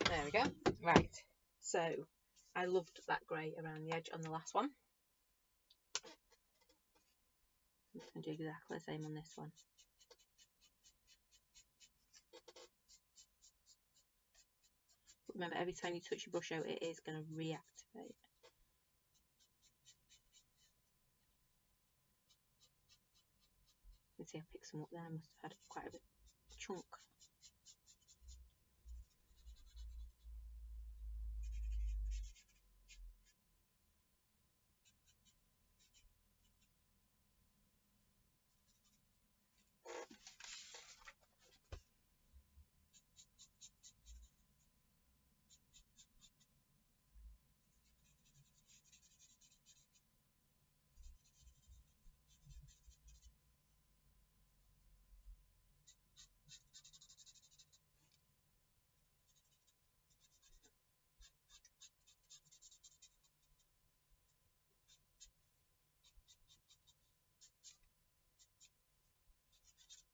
There we go. Right, so I loved that grey around the edge on the last one. I'm just going to do exactly the same on this one. Remember, every time you touch your brush out, it is going to reactivate. You can see I picked some up there. I must have had quite a bit chunk.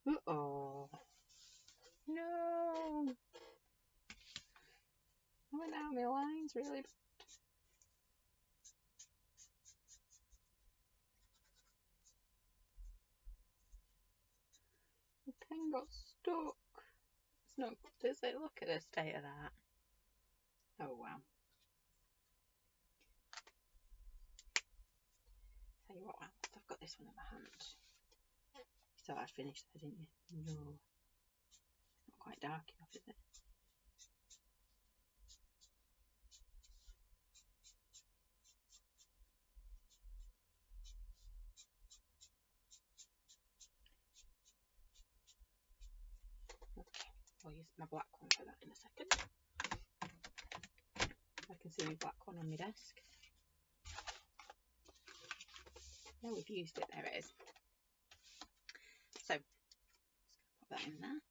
Uh-oh. No! I went out my lines really bad. The pen got stuck. It's not good, is it? Look at the state of that. Oh wow. Tell you what, I've got this one in my hand. You thought I'd finished there, didn't you? No. It's not quite dark enough, is it? Okay, I'll use my black one for that in a second. I can see my black one on my desk. Yeah, we've used it. There it is. So, just put that in there.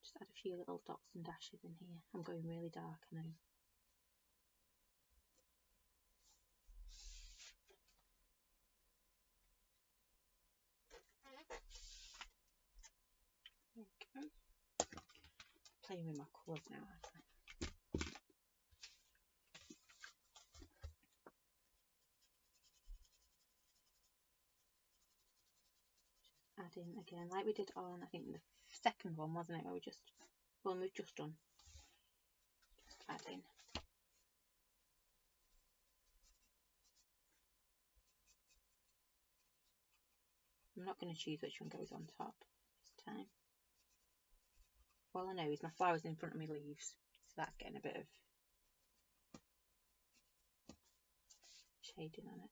Just add a few little dots and dashes in here. I'm going really dark, I know. There we go. Playing with my colours now, aren't I? Add in again, like we did on, I think, the second one, wasn't it? Where we've just done. Just add in. I'm not going to choose which one goes on top this time. all I know is my flower's in front of my leaves, so that's getting a bit of shading on it,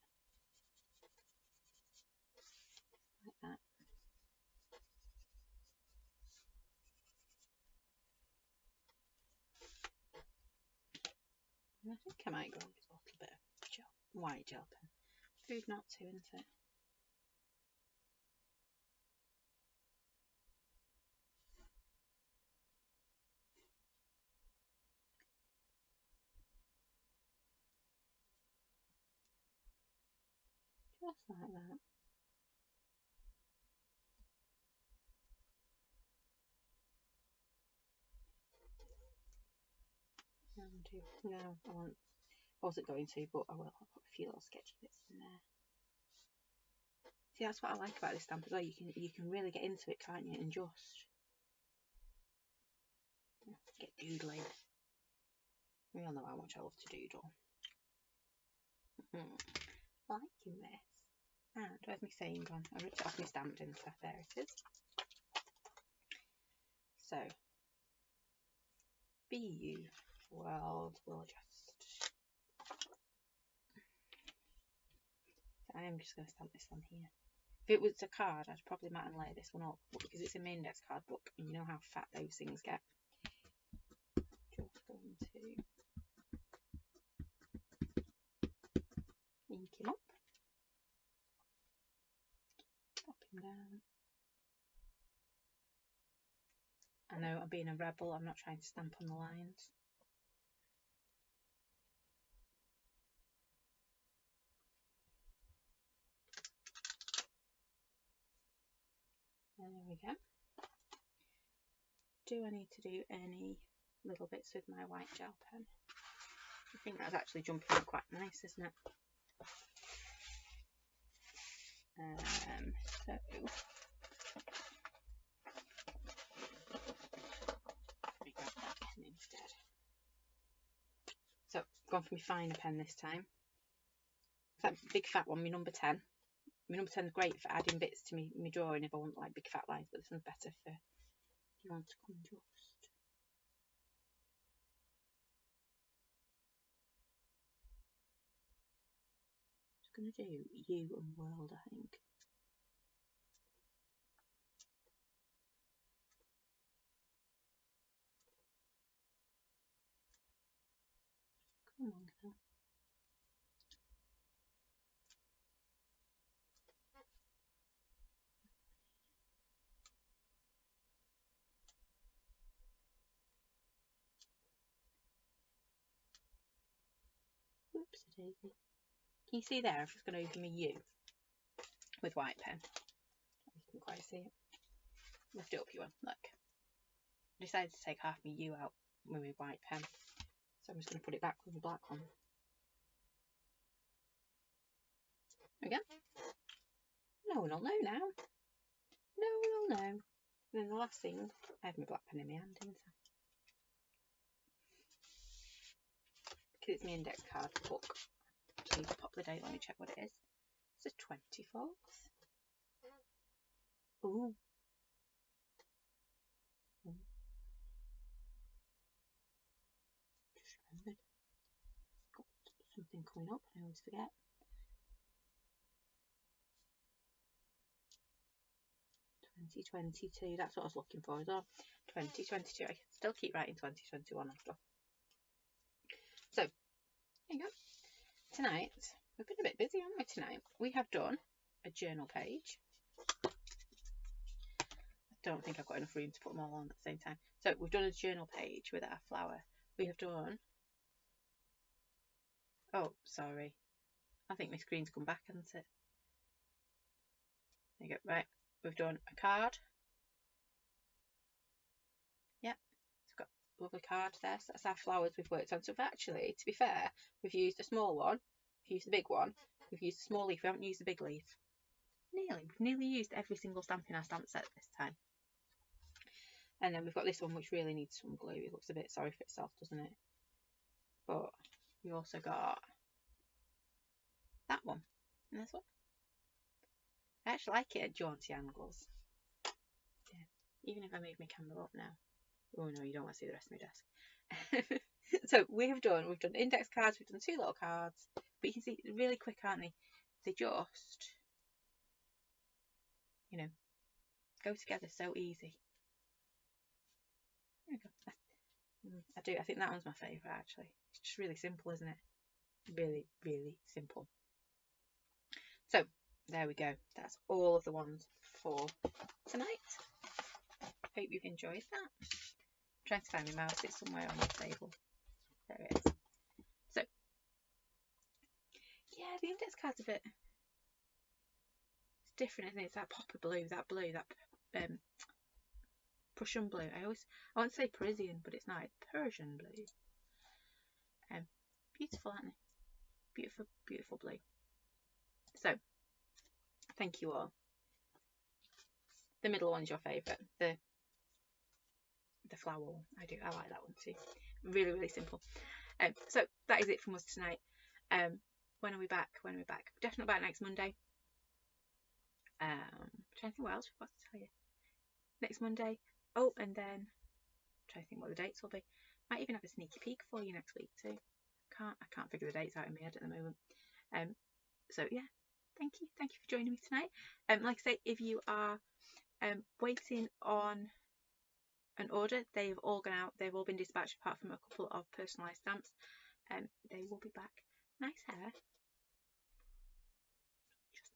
like that. And I think I might go with a little bit of gel, white gel pen. Food not to, isn't it? Just like that. No, I wasn't going to, but I will. I'll put a few little sketchy bits in there. See, that's what I like about this stamp as well. You can really get into it, can't you? And just get doodling. We all know how much I love to doodle. Liking this. And where's my saying gone? I ripped it off my stamp, didn't I? There it is. So, be you, world will adjust. So I am just going to stamp this on here. If it was a card, I'd probably mat and lay this one up, but because it's an index card book, and you know how fat those things get. Just going to ink him up, pop him down. I know I'm being a rebel, I'm not trying to stamp on the lines. There we go. Do I need to do any little bits with my white gel pen? I think that's actually jumping out quite nice, isn't it? So let me grab that pen instead. So I've gone for my finer pen this time. That big fat one, my number 10. My number 10 is great for adding bits to my drawing if I want like big fat lines, but this one's better for if you want to come just. I'm just going to do you and world, I think. Come on, girl. Oopsie daisy. Can you see there? I've just gone over my U with white pen. You can quite see it. Lift it up, you will. Look. I decided to take half my U out with my white pen, so I'm just going to put it back with the black one. Again. No one will know now. No one will know. And then the last thing, I have my black pen in my hand, didn't I? Because it's my index card book. So you pop the date, let me check what it is. It's the 24th. Ooh. Just remembered. Got something coming up, I always forget. (2022), that's what I was looking for as well. 2022, I can still keep writing 2021 and stuff. So, there you go. Tonight, we've been a bit busy, haven't we, tonight? We have done a journal page. I don't think I've got enough room to put them all on at the same time. So, we've done a journal page with our flower. We have done... Oh, sorry. I think my screen's come back, hasn't it? There you go. Right. We've done a card. Yep. It's got a lovely card there. So that's our flowers we've worked on. So actually, to be fair, we've used a small one. We've used the big one. We've used a small leaf. We haven't used the big leaf. Nearly. We've nearly used every single stamp in our stamp set this time. And then we've got this one which really needs some glue. It looks a bit sorry for itself, doesn't it? But we've also got that one and this one. I actually like it at jaunty angles. Yeah. Even if I move my camera up now. Oh no, you don't want to see the rest of my desk. So we've done index cards, we've done 2 little cards, but you can see they're really quick, aren't they? They just, you know, go together so easy. There we go. I think that one's my favourite actually. It's just really simple, isn't it? Really, really simple. So there we go. That's all of the ones for tonight. Hope you've enjoyed that. I'm trying to find my mouse. It's somewhere on the table. There it is. So yeah, the index card's a bit, it's different, isn't it? It's that popper blue, that Prussian blue. I want to say Parisian, but it's not. It's Persian blue. Beautiful, aren't they? Beautiful, beautiful blue. So thank you all. The middle one's your favourite. The flower one. I like that one too. Really, really simple. So that is it from us tonight. When are we back? We're definitely back next Monday. I'm trying to think what else we've got to tell you. Next Monday. Oh, and then I'm trying to think what the dates will be. Might even have a sneaky peek for you next week too. I can't figure the dates out in my head at the moment. So yeah, thank you for joining me tonight. Like I say, if you are waiting on an order, they've all gone out. They've all been dispatched apart from a couple of personalised stamps. They will be back. Nice hair. Just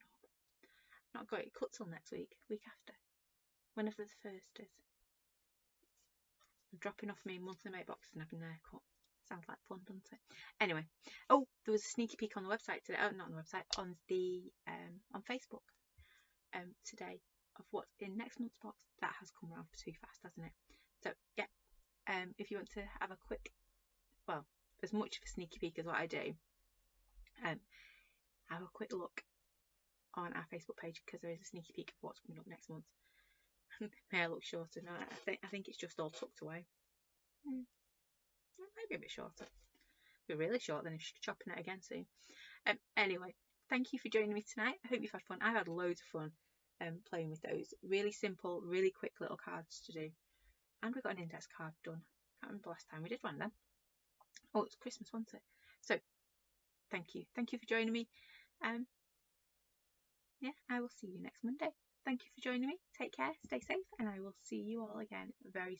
not got it cut till next week after. Whenever the 1st is. I'm dropping off my monthly mate boxes and having their cut. Sounds like fun, doesn't it? Anyway, oh, there was a sneaky peek on the website today. Oh, not on the website, on the on Facebook today of what's in next month's box. That has come around too fast, hasn't it? So yeah, if you want to have a quick, well, as much of a sneaky peek as what I do, have a quick look on our Facebook page, because there is a sneaky peek of what's coming up next month. My hair looks shorter now. I think it's just all tucked away. It might be a bit shorter. It'll be really short then if she's chopping it again soon. Anyway, thank you for joining me tonight. I hope you've had fun. I've had loads of fun playing with those. Really simple, really quick little cards to do. And we got an index card done. Can't remember last time we did one then. Oh, it's Christmas, wasn't it? So thank you for joining me. Yeah, I will see you next Monday. Thank you for joining me. Take care, stay safe, and I will see you all again very soon.